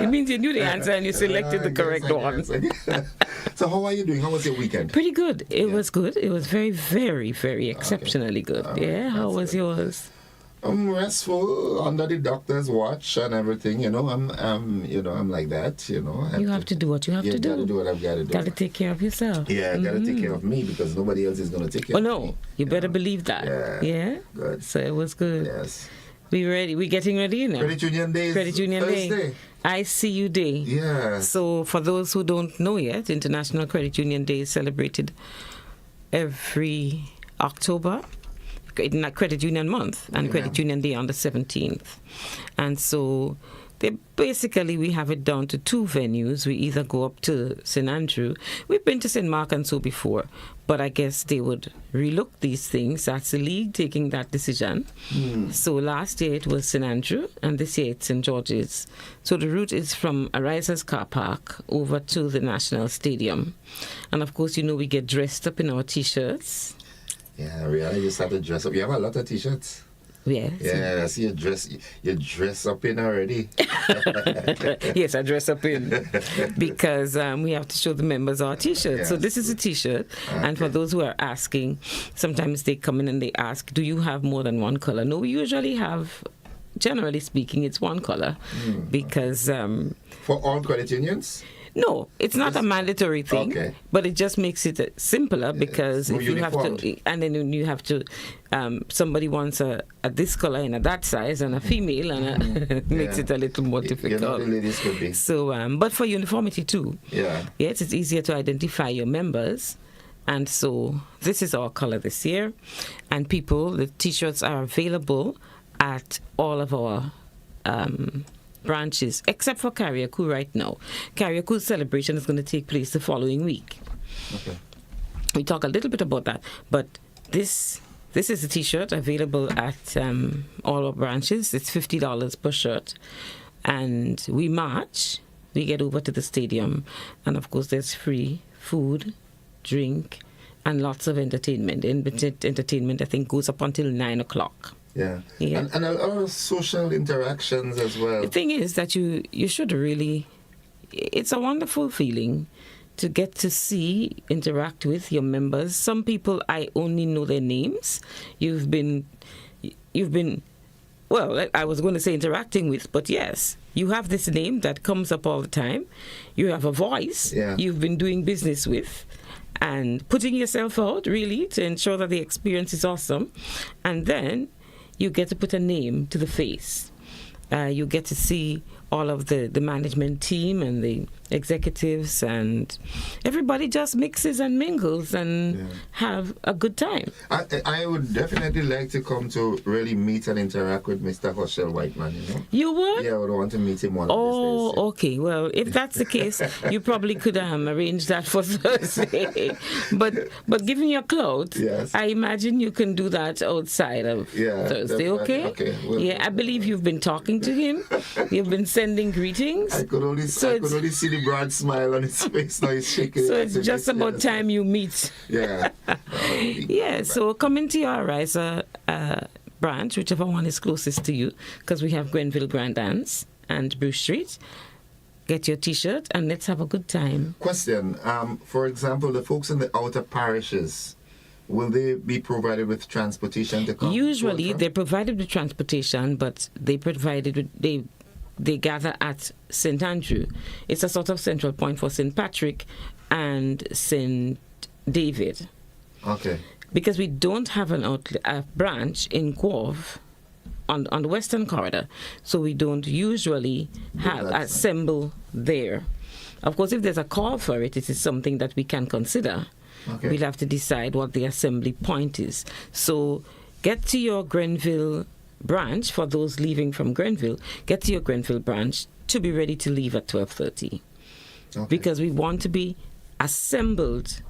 It means you knew the answer and you selected the correct one. So how are you doing? How was your weekend? Pretty good. It was good. It was very, very, very exceptionally good. Yeah, how was yours? Restful, under the doctor's watch and everything. I'm like that. You have to do what you have to do. You got to do what I've got to do. Got to take care of yourself. Yeah, got to take care of me because nobody else is going to take care of me. Oh no, you better believe that. Yeah. Good. So it was good. Yes. We ready? We getting ready now? Credit Union Day. Credit Union Day. ICU Day. Yeah. So for those who don't know yet, International Credit Union Day is celebrated every October. Credit Union Month and Credit Union Day on the 17th. And so we have it down to two venues. We either go up to St. Andrew. We've been to St. Mark and so before, but I guess they would relook these things. That's the league taking that decision. So last year it was St. Andrew, and this year it's St. George's. So the route is from Ariza's car park over to the National Stadium. And of course, we get dressed up in our T-shirts. Yeah, really, you start to dress up. You have a lot of T-shirts. Yes. Yeah, I see you dress up in already. Yes, I dress up in because we have to show the members our T-shirt. Yes. So this is a T-shirt. Okay. And for those who are asking, sometimes they come in and they ask, do you have more than one color? No, we usually have generally speaking, it's one color because for all credit unions. No, it's not a mandatory thing, Okay. but it just makes it simpler because if you have to, and then you have to, somebody wants a this color and a that size and a female, and makes it a little more difficult. You know, the ladies could be. So, but for uniformity too. Yeah. Yes, it's easier to identify your members. And so this is our color this year. And people, the T-shirts are available at all of our branches, except for Carriacou right now. Carriacou's celebration is going to take place the following week. Okay. We talk a little bit about that, but this is a T-shirt available at all our branches. It's $50 per shirt. And we march, we get over to the stadium, and of course there's free food, drink, and lots of entertainment. Entertainment, I think, goes up until 9 o'clock. Yeah. Yeah. And a lot of social interactions as well. The thing is that you should really, it's a wonderful feeling to get to see, interact with your members. Some people, I only know their names. You've been, well, I was going to say interacting with, but yes, you have this name that comes up all the time. You have a voice you've been doing business with and putting yourself out, really, to ensure that the experience is awesome. And then you get to put a name to the face. You get to see all of the management team and the executives, and everybody just mixes and mingles and have a good time. I would definitely like to come to really meet and interact with Mr. Herschel Whiteman, you know. You would? Yeah, I would want to meet him one of these days. Oh, okay. Well, if that's the case, you probably could arrange that for Thursday. But given your clothes, I imagine you can do that outside of Thursday, okay? Okay. I believe you've been talking to him. You've been sending greetings. I could only see the broad smile on his face. Now he's shaking. So it's just about time you meet. Yeah. Yeah, so come into your Ariza branch, whichever one is closest to you, because we have Grenville Grand Anse and Bruce Street. Get your T-shirt and let's have a good time. Question. For example, the folks in the outer parishes, will they be provided with transportation to come? Usually they're provided with transportation, but they gather at St. Andrew. It's a sort of central point for St. Patrick and St. David. Okay. Because we don't have a branch in Guelph on the Western Corridor, so we don't usually assemble there. Of course, if there's a call for it, it is something that we can consider. Okay. We'll have to decide what the assembly point is. So get to your Grenville branch. For those leaving from Grenville, get to your Grenville branch to be ready to leave at 12:30. Okay. Because we want to be assembled.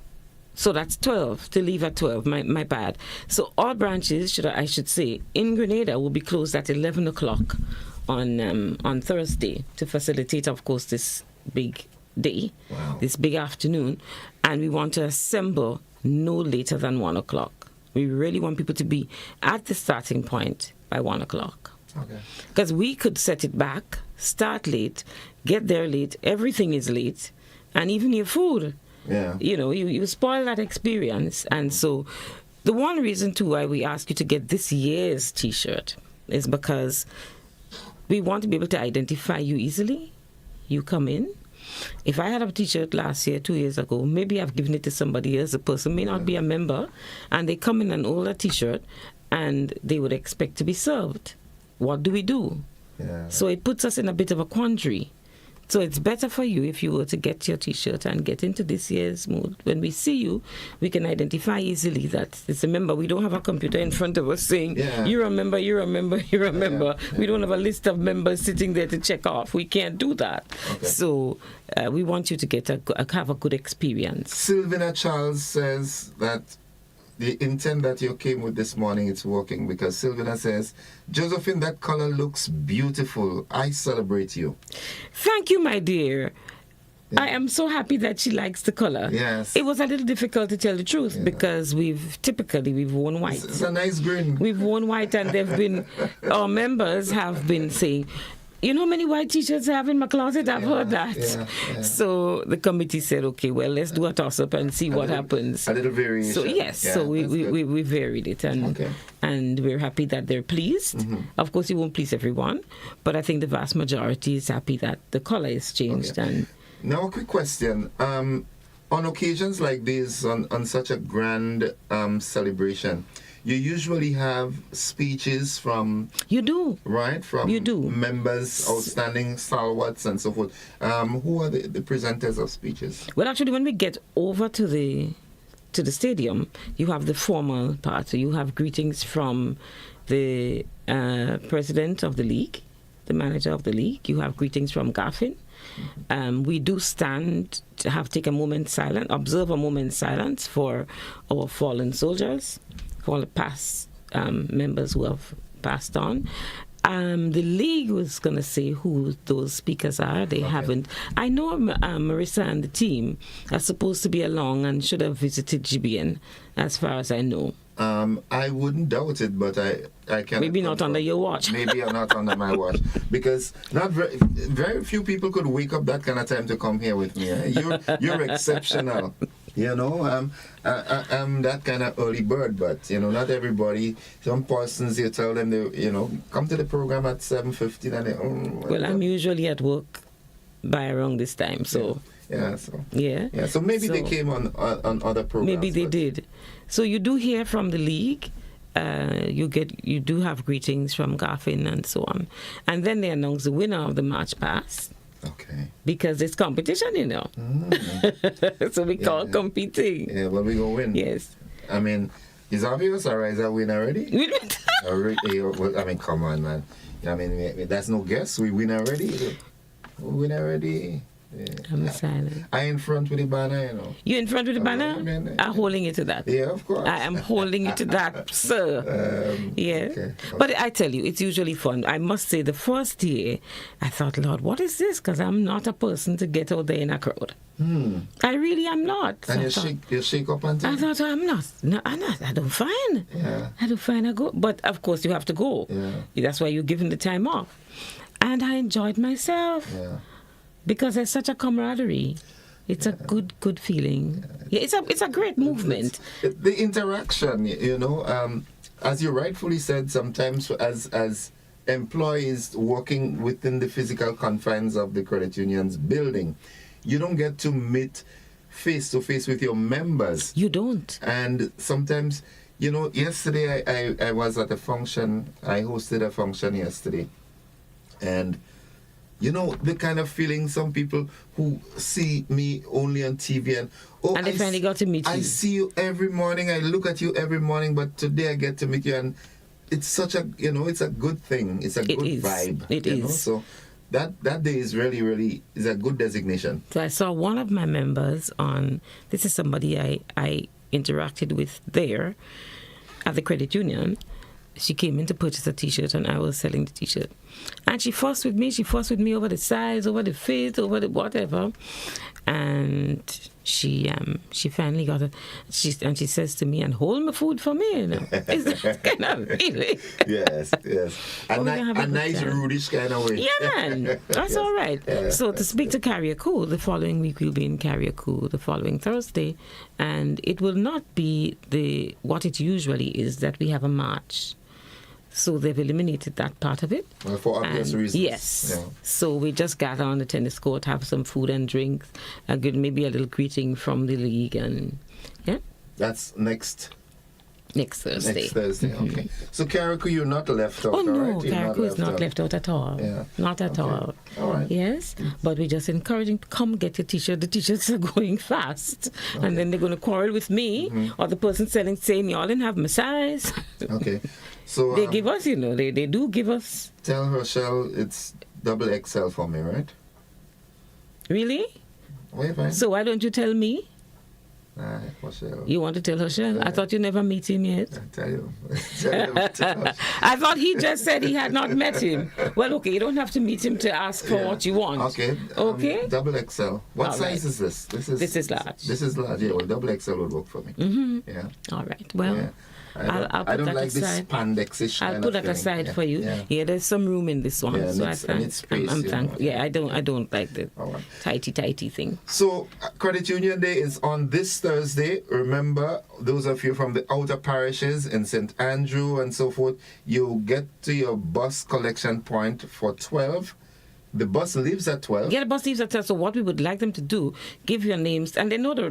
So that's 12 to leave at 12. My bad. So all branches, I should say, in Grenada will be closed at 11 o'clock on Thursday to facilitate, of course, this big day, this big afternoon, and we want to assemble no later than 1 o'clock. We really want people to be at the starting point by 1 o'clock. Because we could set it back, start late, get there late, everything is late, and even your food. Yeah. You know, you spoil that experience. And so the one reason, too, why we ask you to get this year's T-shirt is because we want to be able to identify you easily. You come in. If I had a T-shirt last year, 2 years ago, maybe I've given it to somebody else. The person may not be a member, and they come in an older T-shirt, and they would expect to be served. What do we do? Yeah. So it puts us in a bit of a quandary. So it's better for you if you were to get your T-shirt and get into this year's mood. When we see you, we can identify easily that it's a member. We don't have a computer in front of us saying, you're a member, you're a member, you're a member. We don't have a list of members sitting there to check off. We can't do that. Okay. So we want you to have a good experience. Sylvina Charles says that the intent that you came with this morning, it's working, because Sylvina says, Josephine, that color looks beautiful. I celebrate you. Thank you, my dear. Yeah. I am so happy that she likes the color. Yes. It was a little difficult to tell the truth because we've worn white. It's a nice green. We've worn white, and our members have been saying, you know how many white t-shirts I have in my closet? I've heard that. Yeah. So the committee said, okay, well, let's do a toss-up and see what happens. A little variation. So, yes, so we varied it. And we're happy that they're pleased. Mm-hmm. Of course, it won't please everyone, but I think the vast majority is happy that the color is changed. Okay. And now, a quick question. On occasions like this, on such a grand celebration, you usually have speeches from... You do. Right? From you do. Members, outstanding stalwarts and so forth. Who are the presenters of speeches? Well, actually, when we get over to the stadium, you have the formal part. So you have greetings from the president of the league, the manager of the league. You have greetings from Gaffin. We do stand to take a moment silent, observe a moment silence for our fallen soldiers, for all the past members who have passed on. The league was going to say who those speakers are. They haven't. I know Marissa and the team are supposed to be along and should have visited GBN, as far as I know. I wouldn't doubt it, but I can't. Maybe not under your watch. Maybe not under my watch, because not very few people could wake up that kind of time to come here with me. You're exceptional. You know, I'm that kind of early bird, but not everybody. Some persons, you tell them they, come to the program at 7:50, and they. Well, I'm usually at work by around this time, so. Yeah. So maybe they came on other programs. Maybe they did. So you do hear from the league. You do have greetings from Gaffin and so on, and then they announce the winner of the March Pass. Okay. Because it's competition, so we call competing. Yeah, well, we gonna win. Yes. I mean, it's obvious. Ariza win already. I mean, come on, man. I mean, that's no guess. We win already. We win already. Yeah. I'm silent. I in front with the banner, You in front with the banner? I'm holding you to that. Yeah, of course. I am holding you to that, sir. Yeah. Okay. But I tell you, it's usually fun. I must say, the first year, I thought, Lord, what is this? Because I'm not a person to get out there in a crowd. I really am not. And you shake up and I thought, I'm not. No, I'm not. I don't find. Yeah. I don't find I go. But, of course, you have to go. Yeah. That's why you're given the time off. And I enjoyed myself. Yeah. Because there's such a camaraderie. It's a good feeling. Yeah, it's a great movement. The interaction, as you rightfully said, sometimes as employees working within the physical confines of the credit union's building, you don't get to meet face to face with your members. You don't. And sometimes, yesterday I was at a function. I hosted a function yesterday, and the kind of feeling some people who see me only on TV and they finally got to meet you. I see you every morning. I look at you every morning, but today I get to meet you, and it's such a it's a good thing. It's a good vibe. It is. So that day is really, really is a good designation. So I saw one of my members on. This is somebody I interacted with there at the credit union. She came in to purchase a T-shirt, and I was selling the T-shirt. And she fussed with me. She fussed with me over the size, over the fit, over the whatever. And she finally got it. She says to me, "And hold my food for me." It's kind of really. Yes. A nice rudish kind of way. Yeah, man. That's all right. Yeah. So to speak to Carriacou, the following week we'll be in Carriacou, the following Thursday, and it will not be what it usually is, that we have a march. So they've eliminated that part of it. Well, for obvious reasons. Yes. Yeah. So we just gather on the tennis court, have some food and drinks, maybe a little greeting from the league, and That's next Thursday. Next Thursday, okay. So Carriacou, you're not left out, Oh, no, right? Carriacou is not left out at all. Yeah. Not at all. All right. Yes, but we're just encouraging, come get your T-shirt. The T-shirts are going fast. Okay. And then they're going to quarrel with me or the person saying, y'all didn't have my size. Okay. So they give us, they do give us. Tell Rochelle it's XXL for me, right? Really? Wait, fine. So why don't you tell me? Rochelle. You want to tell Rochelle? I thought you never meet him yet. Tell him. I thought he just said he had not met him. Well, okay, you don't have to meet him to ask for what you want. Okay. Okay. XXL. What size is this? This is large. This is large. Yeah, well, XXL would work for me. Mm-hmm. Yeah. All right. Well, I'll put I don't that like aside. this spandex-ish I'll kind put of that feeling. aside for you. Yeah. Yeah, there's some room in this one. Yeah, so and it's space, I'm you know. thankful. Yeah, I don't like the tighty thing. So, Credit Union Day is on this Thursday. Remember, those of you from the outer parishes in St. Andrew and so forth, you get to your bus collection point for 12. The bus leaves at 12. Yeah, the bus leaves at 12. So what we would like them to do, give your names, and they know the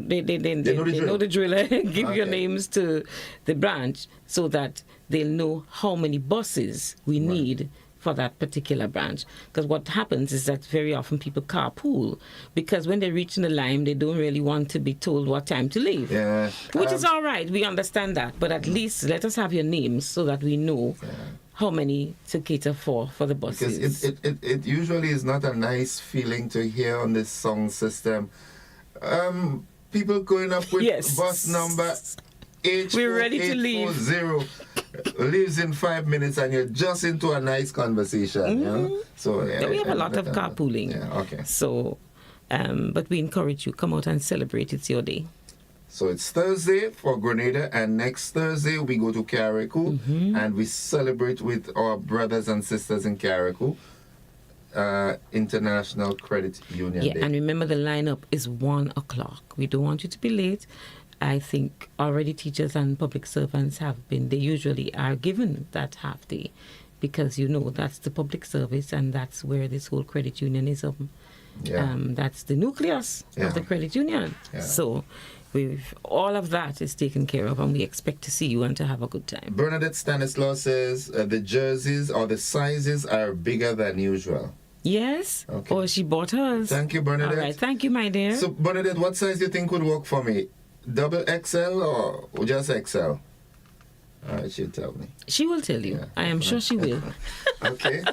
drill. Give your names to the branch so that they'll know how many buses we need for that particular branch. Because what happens is that very often people carpool, because when they reach in the line, they don't really want to be told what time to leave. Yeah. Which is all right. We understand that. But at least let us have your names so that we know how many to cater for the buses. Because it usually is not a nice feeling to hear on this song system. People going up with bus number H4840 We're ready to leave. Leaves in 5 minutes and you're just into a nice conversation. You know? So we have a lot of carpooling. Yeah, okay. So, but we encourage you, come out and celebrate. It's your day. So it's Thursday for Grenada, and next Thursday we go to Carriacou and we celebrate with our brothers and sisters in Carriacou. International Credit Union Day. And remember the lineup is 1 o'clock. We don't want you to be late. I think already teachers and public servants they usually are given that half day because that's the public service and that's where this whole credit union is. That's the nucleus of the credit union. Yeah. So all of that is taken care of and we expect to see you and to have a good time. Bernadette Stanislaw says the jerseys or the sizes are bigger than usual. Yes. Okay. Oh, she bought hers. Thank you, Bernadette. All right. Thank you, my dear. So, Bernadette, what size do you think would work for me? Double XL or just XL? All right, she'll tell me. She will tell you. Yeah. I am sure she will. Okay.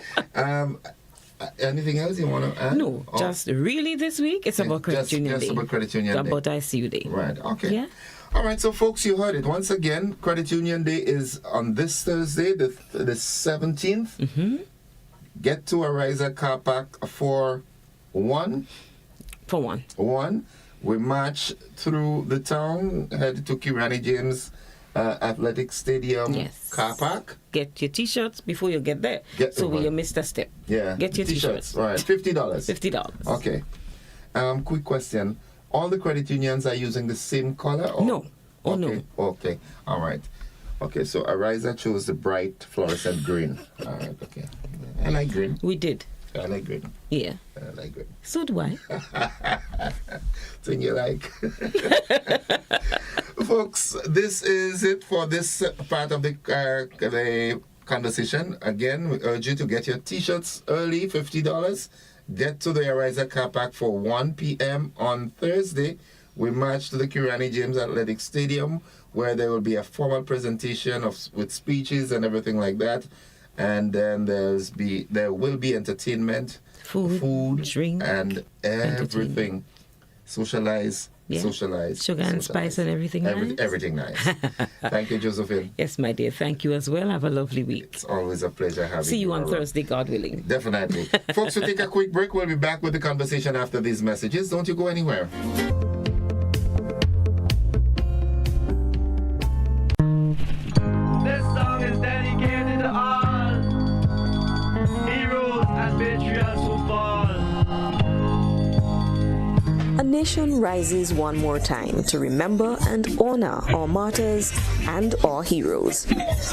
Anything else you want to add? No, just really this week, it's about Credit Union Day. Just about Credit Union Day. About ICU Day. Right, okay. Yeah. All right, so folks, you heard it. Once again, Credit Union Day is on this Thursday, the 17th. Get to Ariza car park for 1. For 1. 1. We march through the town, head to Kirani James Athletic Stadium car park. Get your T-shirts before you get there. You missed a step. Yeah. Get your T-shirts. All right, $50. $50. Okay. Quick question. All the credit unions are using the same color? Or? No. No. Okay. All right. Okay, so Ariza chose the bright fluorescent green. All right, okay. I like green. We did. I like green. Yeah. I like green. So do I. Thing you like. Folks, this is it for this part of the conversation. Again, we urge you to get your T-shirts early, $50. Get to the Ariza car park for 1 p.m. on Thursday. We march to the Kirani James Athletic Stadium, where there will be a formal presentation with speeches and everything like that. And then there will be entertainment, food, drink, and everything. Socialize. Sugar and spice and everything nice. Everything nice. Thank you, Josephine. Yes, my dear. Thank you as well. Have a lovely week. It's always a pleasure having you. See you on Thursday, God willing. Definitely. Folks, we'll take a quick break. We'll be back with the conversation after these messages. Don't you go anywhere. This song is dedicated to all heroes and patriots who fall. A nation rises one more time to remember and honor our martyrs and our heroes.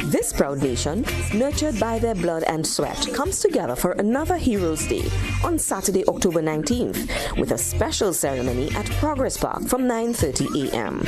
This proud nation, nurtured by their blood and sweat, comes together for another Heroes Day on Saturday, October 19th, with a special ceremony at Progress Park from 9:30 a.m.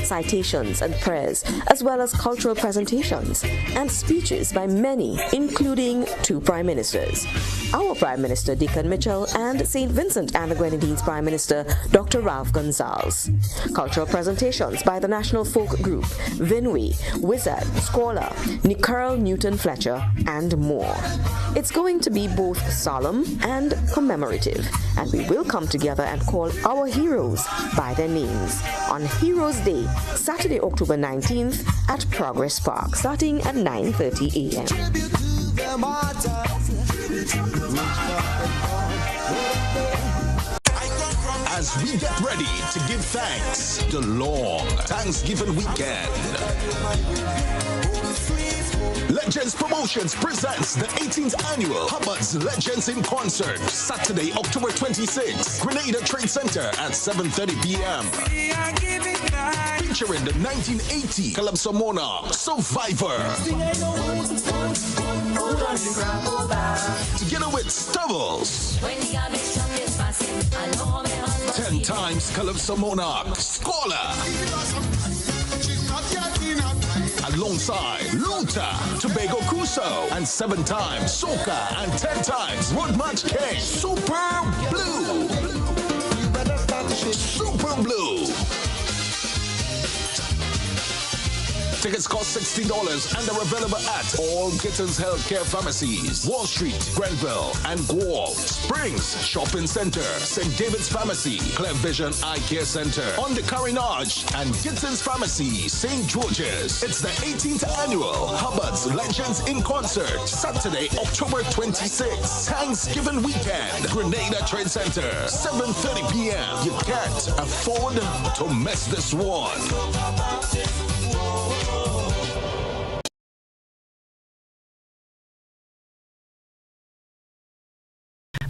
Citations and prayers, as well as cultural presentations and speeches by many, including 2 Prime Ministers. Our Prime Minister, Deacon Mitchell, and St. Vincent and the Grenadines Prime Minister, Dr. Ralph Gonzalez. Cultural presentations by the National Folk Group, Vinway, Wizard, Scholar, Nicole Newton Fletcher, and more. It's going to be both solemn and commemorative, and we will come together and call our heroes by their names on Heroes Day, Saturday, October 19th at Progress Park, starting at 9:30 a.m. As we we get ready to give thanks. The long Thanksgiving weekend. Legends Promotions presents the 18th annual Hubbard's Legends in Concert, Saturday, October 26th, Grenada Trade Center at 7:30 p.m. Featuring the 1980 Calypso Monarch Survivor. Together with Stubbles. 10 times Calypso Monarch Scholar. Alongside Luther, Tobago Crusoe, and 7 times Soca and 10 times Road March King, Super Blue. Super Blue. Tickets cost $60 and are available at all Gittins Healthcare Pharmacies, Wall Street, Grenville, and Guelph, Springs Shopping Center, St. David's Pharmacy, Clef Vision Eye Care Center, on the Carinage, and Gittins Pharmacy, St. George's. It's the 18th annual Hubbard's Legends in Concert, Saturday, October 26th, Thanksgiving weekend, Grenada Trade Center, 7:30 p.m. You can't afford to miss this one.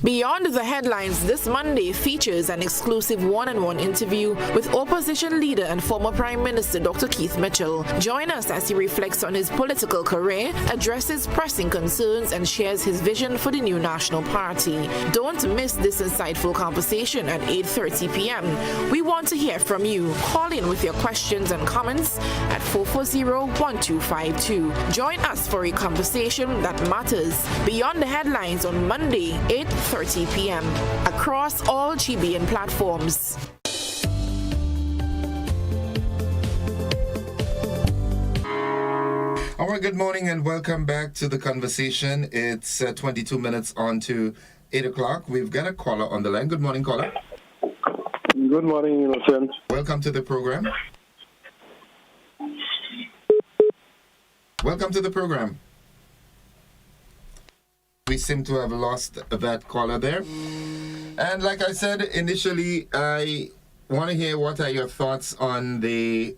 Beyond the Headlines this Monday features an exclusive one-on-one interview with opposition leader and former Prime Minister Dr. Keith Mitchell. Join us as he reflects on his political career, addresses pressing concerns, and shares his vision for the new National Party. Don't miss this insightful conversation at 8:30 p.m. We want to hear from you. Call in with your questions and comments at 440-1252. Join us for a conversation that matters. Beyond the Headlines on Monday, 8:30 p.m. across all GBN platforms. All right, good morning and welcome back to the conversation. It's 22 minutes on to 8 o'clock. We've got a caller on the line. Good morning, caller. Good morning, Innocent. Welcome to the program. Welcome to the program. We seem to have lost that caller there. And like I said initially, I want to hear what are your thoughts on the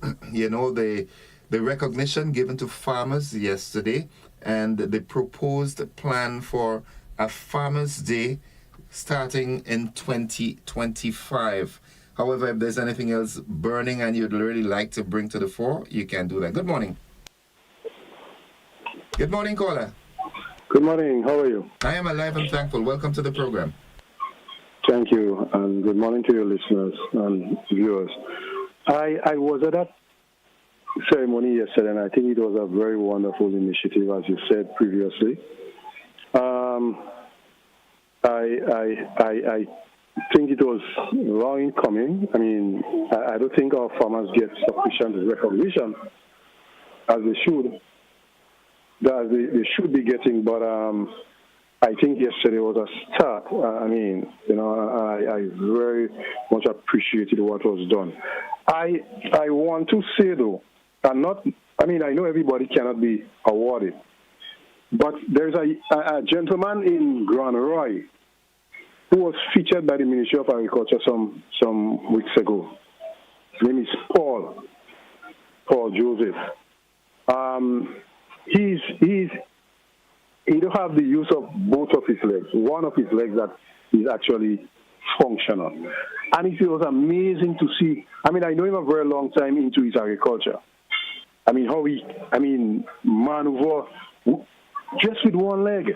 recognition given to farmers yesterday and the proposed plan for a Farmers' Day starting in 2025. However, if there's anything else burning and you'd really like to bring to the fore, you can do that. Good morning. Good morning, caller. Good morning. How are you? I am alive and thankful. Welcome to the program. Thank you, and good morning to your listeners and viewers. I was at that ceremony yesterday, and I think it was a very wonderful initiative, as you said previously. I think it was long in coming. I mean, I don't think our farmers get sufficient recognition as they should. That they should be getting, but I think yesterday was a start. I very much appreciated what was done. I want to say though, I know everybody cannot be awarded, but there's a gentleman in Grand Roy who was featured by the Ministry of Agriculture some weeks ago. His name is Paul Joseph. He don't have the use of both of his legs. One of his legs that is actually functional. And it was amazing to see. I know him a very long time into his agriculture. How he maneuver just with one leg.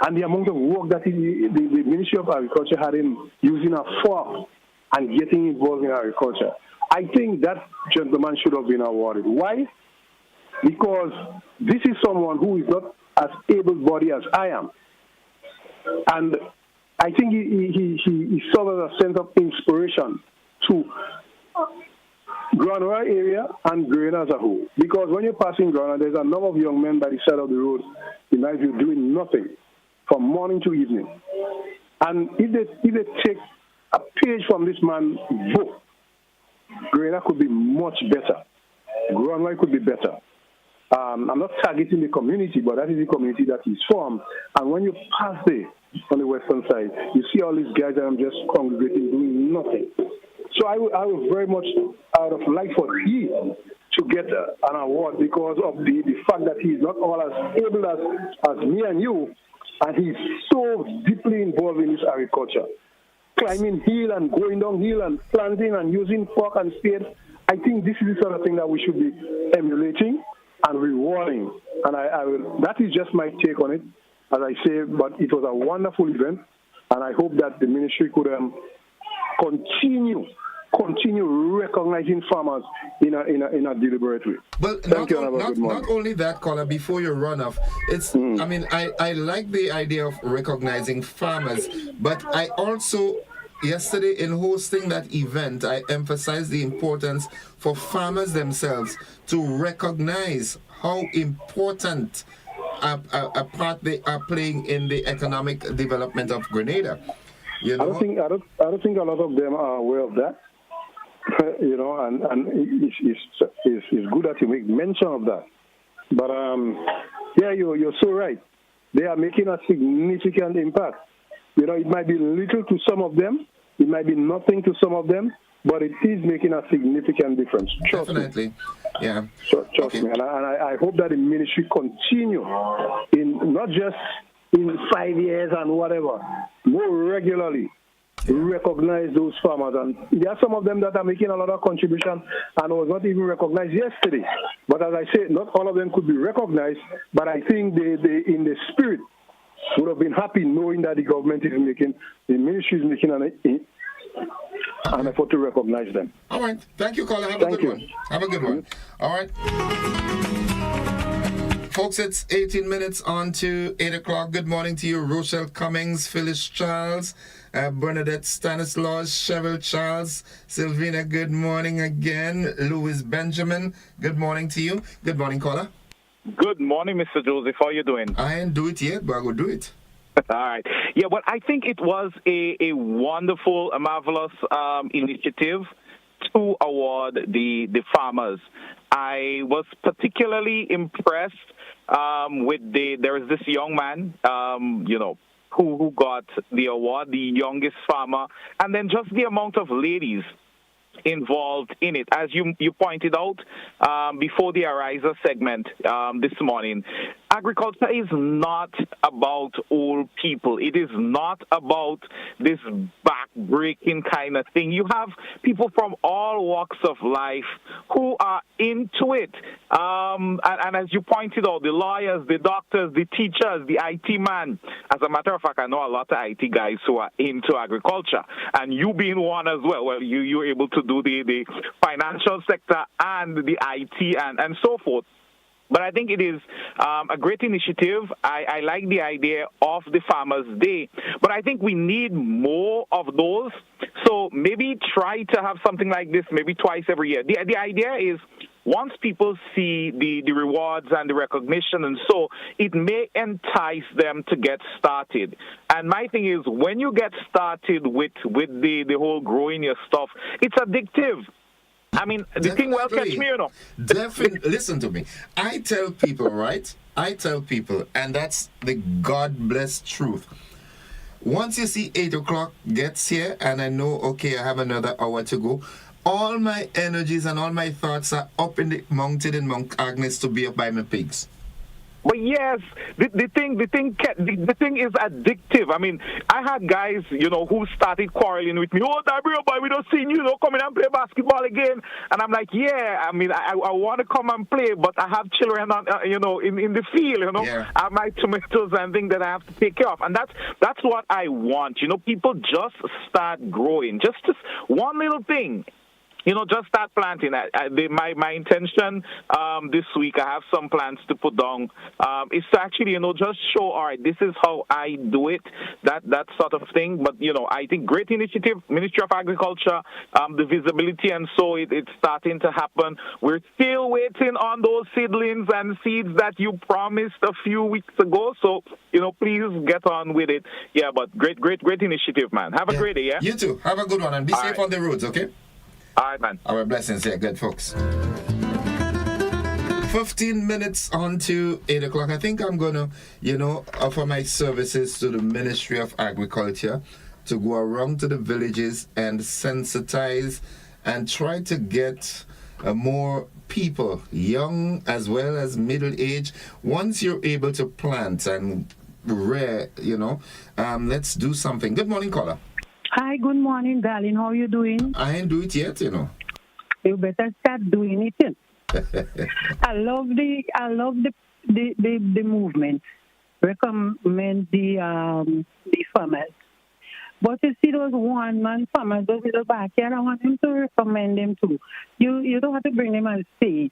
And the amount of work that the Ministry of Agriculture had him using a fork and getting involved in agriculture. I think that gentleman should have been awarded. Why? Because this is someone who is not as able-bodied as I am. And I think he serves as a sense of inspiration to Grenada area and Grenada as a whole. Because when you're passing Grenada, there's a number of young men by the side of the road, in my view, doing nothing from morning to evening. And if they take a page from this man's book, Grenada could be much better. Grenada could be better. I'm not targeting the community, but that is the community that he's from. And when you pass there, on the western side. You see all these guys that I'm just congregating doing nothing. So I would very much out of like for he to get an award because of the fact that he's not all as able as me and you, and he's so deeply involved in this agriculture. Climbing hill and going down hill and planting and using fork and spade. I think this is the sort of thing that we should be emulating and rewarding. And that is just my take on it, as I say, but it was a wonderful event, and I hope that the ministry could continue recognizing farmers in a deliberate way. Well, not only that, caller, before you run off, it's, I mean, I like the idea of recognizing farmers, but I also, yesterday in hosting that event, I emphasized the importance for farmers themselves to recognize how important a part they are playing in the economic development of Grenada. You know? I don't think a lot of them are aware of that. You know, and it's good that you make mention of that. But yeah, you're so right. They are making a significant impact. You know, it might be little to some of them, it might be nothing to some of them, but it is making a significant difference. Definitely, yeah. Trust me, and I hope that the ministry continue in not just in 5 years and whatever, more regularly. Recognize those farmers, and there are some of them that are making a lot of contribution and was not even recognized yesterday. But as I say, not all of them could be recognized, but I think they in the spirit would have been happy knowing that the government is making, the ministry is making an effort to recognize them. All right, thank you, caller. Have a good one. Have a good one. All right. Folks, it's 18 minutes on to 8 o'clock. Good morning to you, Rochelle Cummings, Phyllis Charles, Bernadette Stanislaus, Cheryl Charles, Sylvina, good morning again. Louis Benjamin, good morning to you. Good morning, caller. Good morning, Mr. Joseph. How are you doing? I ain't do it yet, but I will do it. All right. Yeah, well, I think it was a wonderful, a marvelous initiative to award the farmers. I was particularly impressed with there is this young man, who got the award, the youngest farmer, and then just the amount of ladies involved in it. As you pointed out before the Ariza segment this morning, agriculture is not about old people. It is not about this back-breaking kind of thing. You have people from all walks of life who are into it. And as you pointed out, the lawyers, the doctors, the teachers, the IT man. As a matter of fact, I know a lot of IT guys who are into agriculture, and you being one as well. Well, you're able to do the financial sector and the IT and so forth. But I think it is a great initiative. I like the idea of the Farmers' Day. But I think we need more of those. So maybe try to have something like this maybe twice every year. The idea is once people see the rewards and the recognition and so, it may entice them to get started. And my thing is, when you get started with the whole growing your stuff, it's addictive. I mean, the thing will catch me, you know. Definitely. Listen to me. I tell people, right? And that's the God-blessed truth. Once you see 8 o'clock gets here, and I know, okay, I have another hour to go, all my energies and all my thoughts are up in the mountain in Mount Agnes to be up by my pigs. But yes, the thing is addictive. I mean, I had guys, who started quarreling with me. Oh, that real boy, we don't see you, coming and play basketball again. And I'm like, yeah, I mean, I want to come and play, but I have children, in the field, Yeah. I have my tomatoes and things that I have to take care of. And that's what I want. People just start growing. Just one little thing. Just start planting. My intention this week, I have some plants to put down, is to actually, just show, all right, this is how I do it, that sort of thing. But, I think great initiative, Ministry of Agriculture, the visibility, and so it's starting to happen. We're still waiting on those seedlings and seeds that you promised a few weeks ago. So, please get on with it. Yeah, but great initiative, man. Have a great day, yeah? You too. Have a good one, and be safe on the roads, okay? All right, man. Our blessings here. Good, folks. 15 minutes on to 8 o'clock. I think I'm going to, offer my services to the Ministry of Agriculture to go around to the villages and sensitize and try to get more people, young as well as middle age. Once you're able to plant and rear, let's do something. Good morning, caller. Hi, good morning, darling. How are you doing? I ain't do it yet, You better start doing it. I love the movement. Recommend the farmers. But you see those one-man farmers, those little backyard, I want him to recommend them too. You don't have to bring them on stage.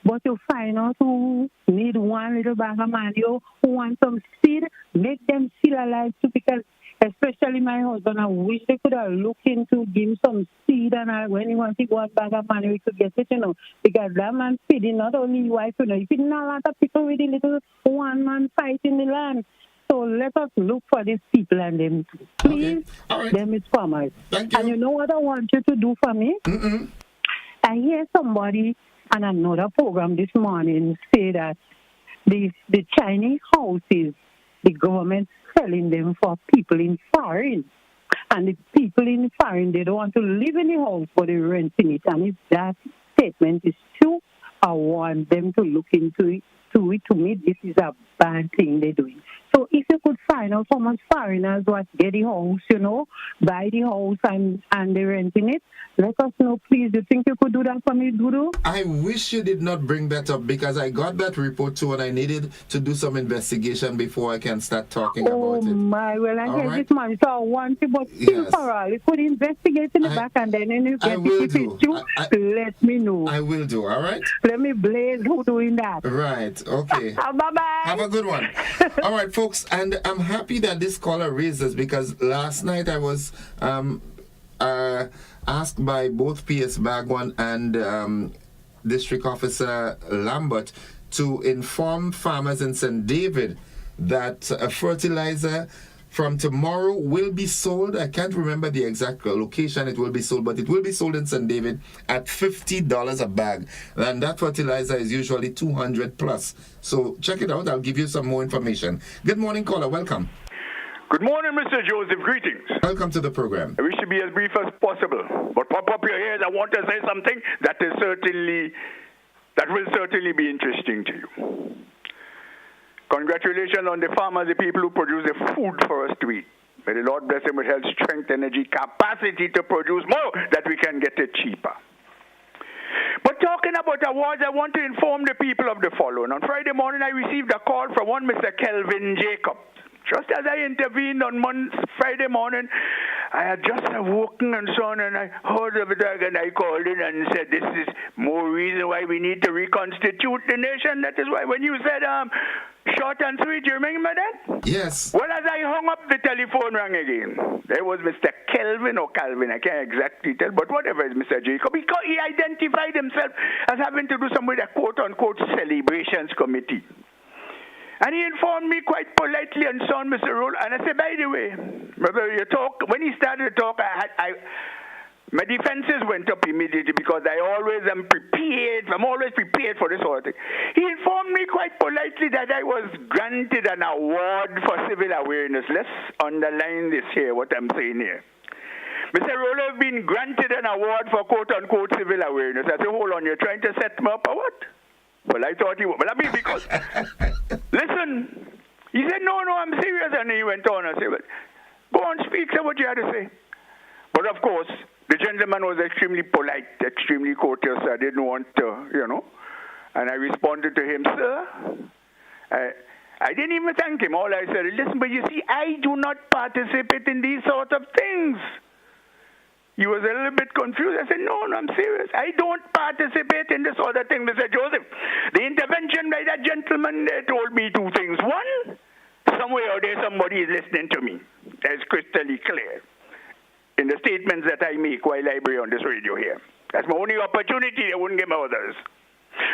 But you find out who need one little bag of money, who want some seed, make them still alive too, because especially my husband, I wish they could have looked into give him some seed, and when he wants to go a bag of money, we could get it, because that man feeding not only his wife, he's feeding a lot of people with the little one-man fight in the land. So let us look for these people and them too. Please, them is farmers. Thank you. And you know what I want you to do for me? I hear somebody on another program this morning say that the Chinese houses, the government selling them for people in foreign. And the people in foreign, they don't want to live in the house, but they're renting it. And if that statement is true, I want them to look into it. To me, this is a bad thing they're doing. So if you could find out how much foreigners what get the house, buy the house and they're renting it, let us know, please. You think you could do that for me, Dudu? I wish you did not bring that up, because I got that report too, and I needed to do some investigation before I can start talking about it. Oh my, well, I All hear right. this man, so I want to, but still for all, you could investigate in the back, and then you get it. If it's true, let me know. I will do, all right? Let me blaze who doing that. Right, okay. Bye-bye. Have a good one. All right, folks, and I'm happy that this caller raised this, because last night I was asked by both PS Bagwan and District Officer Lambert to inform farmers in St. David that a fertilizer from tomorrow will be sold. I can't remember the exact location it will be sold, but it will be sold in St. David at $50 a bag. And that fertilizer is usually $200 plus. So check it out. I'll give you some more information. Good morning, caller. Welcome. Good morning, Mr. Joseph. Greetings. Welcome to the program. I wish to be as brief as possible, but pop up your ears. I want to say something that will certainly be interesting to you. Congratulations on the farmers, the people who produce the food for us to eat. May the Lord bless them with health, strength, energy, capacity to produce more, that we can get it cheaper. But talking about awards, I want to inform the people of the following. On Friday morning, I received a call from one Mr. Kelvin Jacobs. Just as I intervened on Friday morning, I had just awoken and so on, and I heard of it, and I called in and said, this is more reason why we need to reconstitute the nation. That is why when you said short and sweet, you remember that? Yes. Well, as I hung up, the telephone rang again. There was Mr. Kelvin or Calvin, I can't exactly tell, but whatever is Mr. Jacob. He identified himself as having to do some with a quote-unquote celebrations committee. And he informed me quite politely and so on, Mr. Roll. And I said, by the way, when he started to talk, my defenses went up immediately, because I always am prepared. I'm always prepared for this sort of thing. He informed me quite politely that I was granted an award for civil awareness. Let's underline this here, what I'm saying here. Mr. Roll have been granted an award for quote-unquote civil awareness. I said, hold on, you're trying to set me up or what? Well, I thought he would. Well, I mean, because, listen, he said, no, I'm serious. And he went on and said, well, go on, speak, say what you had to say. But of course, the gentleman was extremely polite, extremely courteous. I didn't want to, and I responded to him, sir. I didn't even thank him. All I said is, listen, but you see, I do not participate in these sort of things. He was a little bit confused. I said, no, I'm serious. I don't participate in this other thing, Mr. Joseph. The intervention by that gentleman told me two things. One, somewhere out there somebody is listening to me. That's crystally clear in the statements that I make while I bring on this radio here. That's my only opportunity. They wouldn't give me others.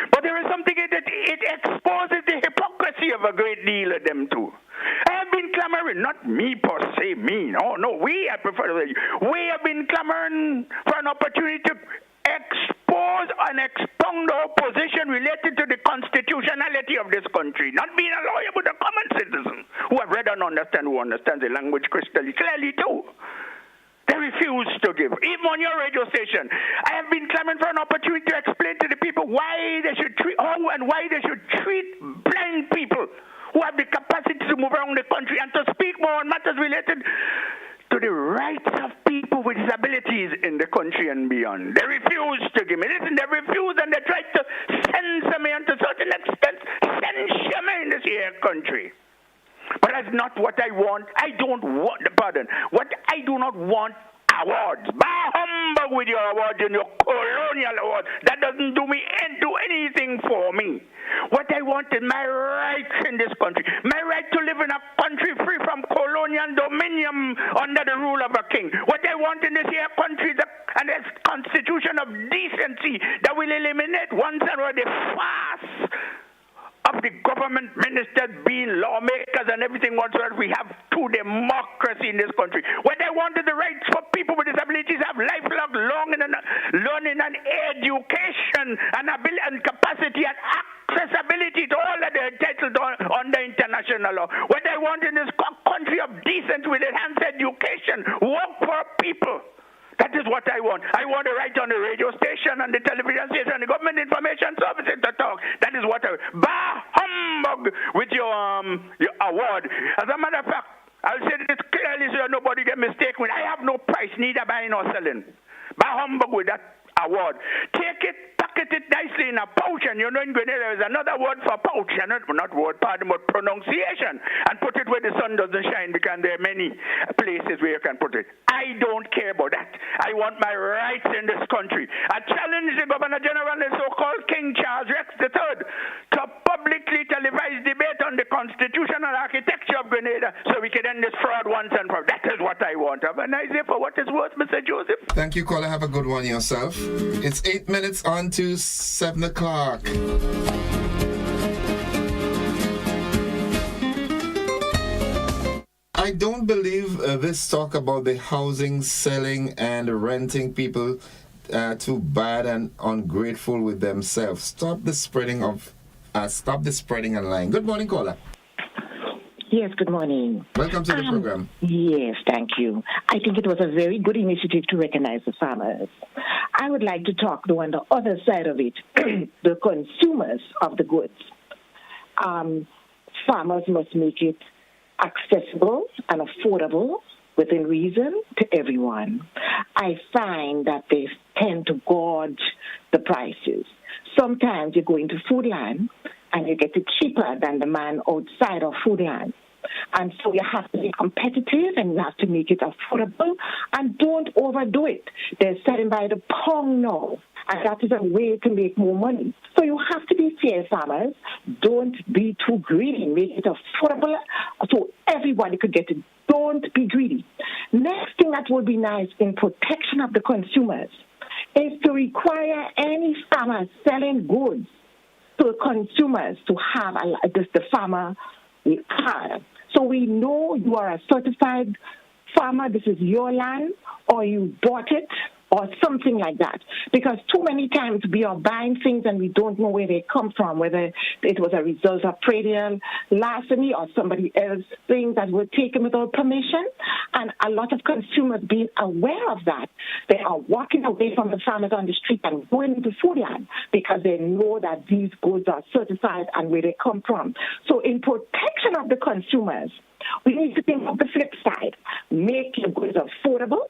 But there is something that it exposes the hypocrisy of a great deal of them too. I have been clamoring, not me per se, we have been clamoring for an opportunity to expose expose and expound our position related to the constitutionality of this country. Not being a lawyer, but a common citizen who have read and understand, who understands the language crystal clearly too. They refuse to give. Even on your radio station, I have been clamoring for an opportunity to explain to the people why they should treat, why they should treat blind people who have the capacity to move around the country and to speak more on matters related to the rights of people with disabilities in the country and beyond. They refuse to give me. Listen, they refuse and they try to censor me, and to a certain extent censure me in this here country. But that's not what I want. I don't want, pardon, what I do not want awards. Bah humbug with your awards and your colonial awards. That doesn't do anything for me. What I want is my rights in this country. My right to live in a country free from colonial dominion under the rule of a king. What I want in this here country is a constitution of decency that will eliminate once and for the farce of the government ministers being lawmakers and everything whatsoever. We have true democracy in this country. What I want is the rights for people with disabilities to have lifelong learning and education and ability and capacity and accessibility to all that they're entitled under international law. What I want in this country of decent with enhanced education, work for people. That is what I want. I want to write on the radio station, on the television station, the government information services to talk. That is what I... Bah humbug with your award. As a matter of fact, I'll say this clearly so nobody get mistaken. I have no price, neither buying nor selling. Bah humbug with that award. Take it, packet it nicely in a pouch, and you know in Grenada there is another word for pouch, and not word, pardon, but pronunciation, and put it where the sun doesn't shine, because there are many places where you can put it. I don't care about that. I want my rights in this country. I challenge the Governor General, the so-called King Charles Rex III, to publicly televise debate on the constitutional architecture of Grenada so we can end this fraud once and for all. That is what I want. Have a nice day for what is worth, Mr. Joseph. Thank you, caller. Have a good one yourself. It's 8 minutes on to 7 o'clock. I don't believe this talk about the housing, selling, and renting people too bad and ungrateful with themselves. Stop the spreading and lying. Good morning, caller. Yes, good morning. Welcome to the program. Yes, thank you. I think it was a very good initiative to recognize the farmers. I would like to talk, though, on the other side of it, the consumers of the goods. Farmers must make it accessible and affordable within reason to everyone. I find that they tend to gouge the prices. Sometimes you go into Foodland and you get it cheaper than the man outside of Foodland. And so you have to be competitive and you have to make it affordable and don't overdo it. They're selling by the pound now, and that is a way to make more money. So you have to be fair, farmers. Don't be too greedy. Make it affordable so everybody could get it. Don't be greedy. Next thing that would be nice in protection of the consumers is to require any farmer selling goods to consumers to have the farmer card. So we know you are a certified farmer, this is your land, or you bought it, or something like that. Because too many times we are buying things and we don't know where they come from, whether it was a result of predial larceny or somebody else things that were taken without permission. And a lot of consumers being aware of that, they are walking away from the farmers on the street and going into Foodland because they know that these goods are certified and where they come from. So in protection of the consumers, we need to think of the flip side. Make your goods affordable,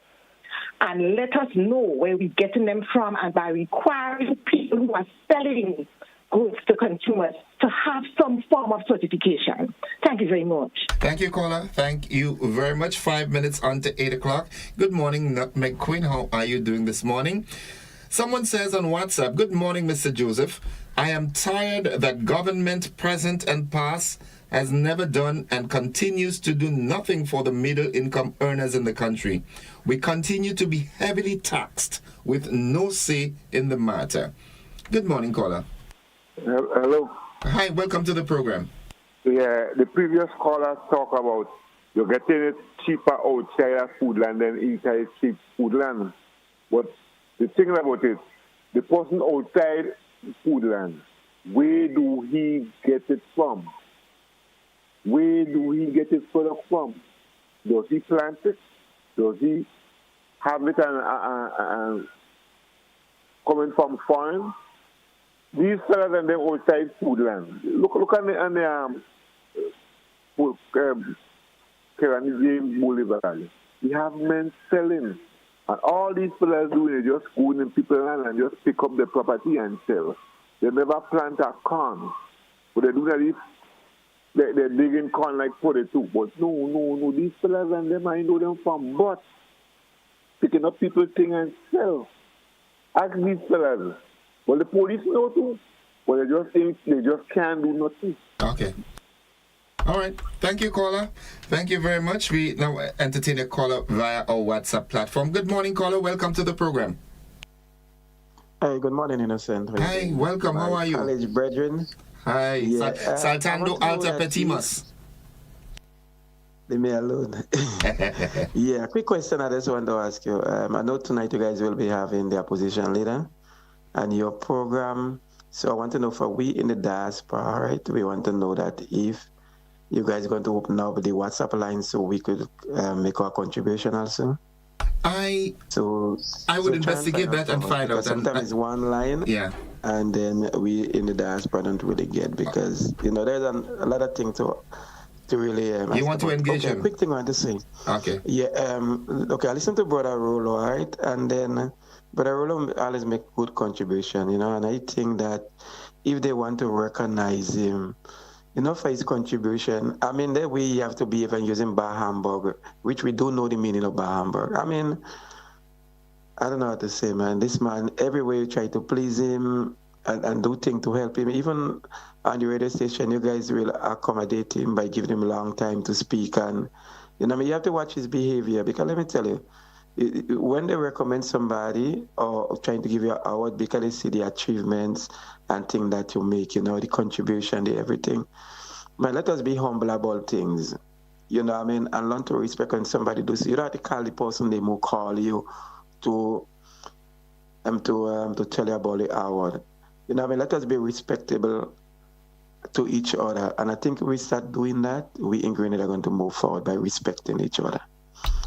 and let us know where we're getting them from, and by requiring people who are selling goods to consumers to have some form of certification. Thank you very much. Thank you, caller. Thank you very much. 5 minutes on to 8 o'clock. Good morning, Nutmeg Queen. How are you doing this morning? Someone says on WhatsApp, good morning, Mr. Joseph. I am tired that government, present and past, has never done and continues to do nothing for the middle-income earners in the country. We continue to be heavily taxed with no say in the matter. Good morning, caller. Hello. Hi, welcome to the program. Yeah, the previous callers talk about you're getting it cheaper outside of Foodland than inside cheap Foodland. But the thing about it, the person outside Foodland, where do he get it from? Where do he get his product from? Does he plant it? Does he have it and coming from foreign? These fellas and them outside Foodland. Look on the James Boulevard. We have men selling. And all these fellas doing is just going in people's land and just pick up the property and sell. They never plant a corn. But they do that if they're digging corn like 42. But no. These fellas and them, I know them from but picking up people's things and sell. Ask these fellas. Well, the police know too. But they just think they just can't do nothing. Okay. All right. Thank you, caller. Thank you very much. We now entertain a caller via our WhatsApp platform. Good morning, caller. Welcome to the program. Hi, good morning, Innocent. Hi, welcome. How are you? College brethren. Hi. Yeah, Saltando Alta Petimas. Leave me alone. Yeah, quick question I just want to ask you. I know tonight you guys will be having the opposition leader and your program. So I want to know for we in the diaspora, right? We want to know that if you guys are going to open up the WhatsApp line so we could make our contribution also. I would investigate that and find out. Sometimes it's one line. Yeah. And then we in the diaspora don't really get because, you know, there's a lot of things to really... you want to engage him? Quick thing I want to say. Okay. Yeah, okay, I listen to Brother Rolo, right? And then Brother Rolo always make good contribution, you know, and I think that if they want to recognize him, you know, for his contribution, I mean, that we have to be even using bar hamburger, which we don't know the meaning of bar hamburger. I mean, I don't know how to say, man. This man, everywhere you try to please him and do things to help him, even on the radio station, you guys will accommodate him by giving him a long time to speak. And, you know, I mean, you have to watch his behavior because let me tell you, when they recommend somebody or trying to give you an award because they see the achievements and things that you make, you know, the contribution, the everything. Man, let us be humble about things. You know what I mean? And learn to respect when somebody does. You don't have to call the person they will call you to tell you about the award. You know what I mean? Let us be respectable to each other. And I think if we start doing that, we in Grenada are going to move forward by respecting each other.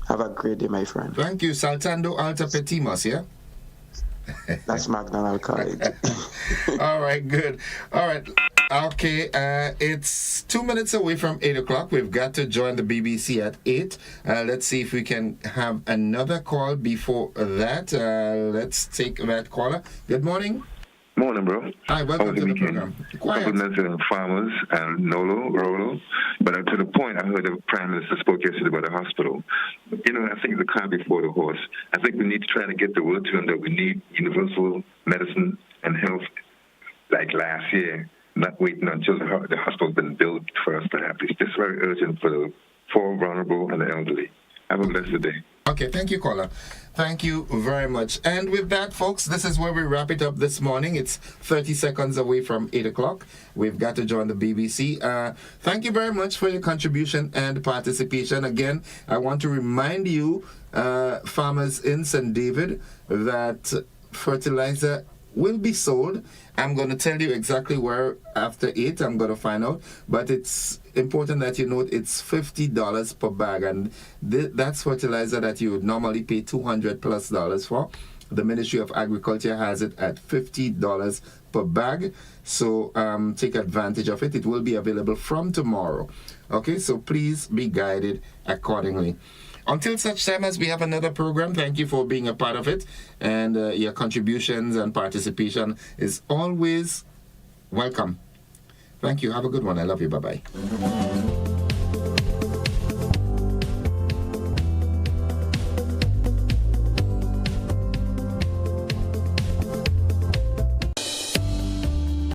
Have a great day, my friend. Thank you. Saltando Alta Petimas, yeah? That's McDonald College. All right, good. All right. Okay, it's 2 minutes away from 8 o'clock. We've got to join the BBC at 8. Let's see if we can have another call before that. Let's take that caller. Good morning. Morning, bro. Hi, welcome to the program. Compliments to farmers and Rolo. But to the point, I heard the Prime Minister spoke yesterday about the hospital. You know, I think the cart before the horse. I think we need to try to get the word to them that we need universal medicine and health like last year, not waiting until the hospital's been built for us to have. It's just very urgent for the poor, vulnerable, and the elderly. Have a blessed day. Okay, thank you, caller. Thank you very much. And with that, folks, this is where we wrap it up this morning. It's 30 seconds away from 8 o'clock. We've got to join the BBC. Thank you very much for your contribution and participation. Again, I want to remind you, farmers in St. David, that fertilizer will be sold. I'm going to tell you exactly where after 8. I'm going to find out. But it's important that you note it's $50 per bag. And that's fertilizer that you would normally pay $200+ for. The Ministry of Agriculture has it at $50 per bag. So take advantage of it. It will be available from tomorrow. Okay, so please be guided accordingly. Until such time as we have another program, thank you for being a part of it. And your contributions and participation is always welcome. Thank you. Have a good one. I love you. Bye-bye.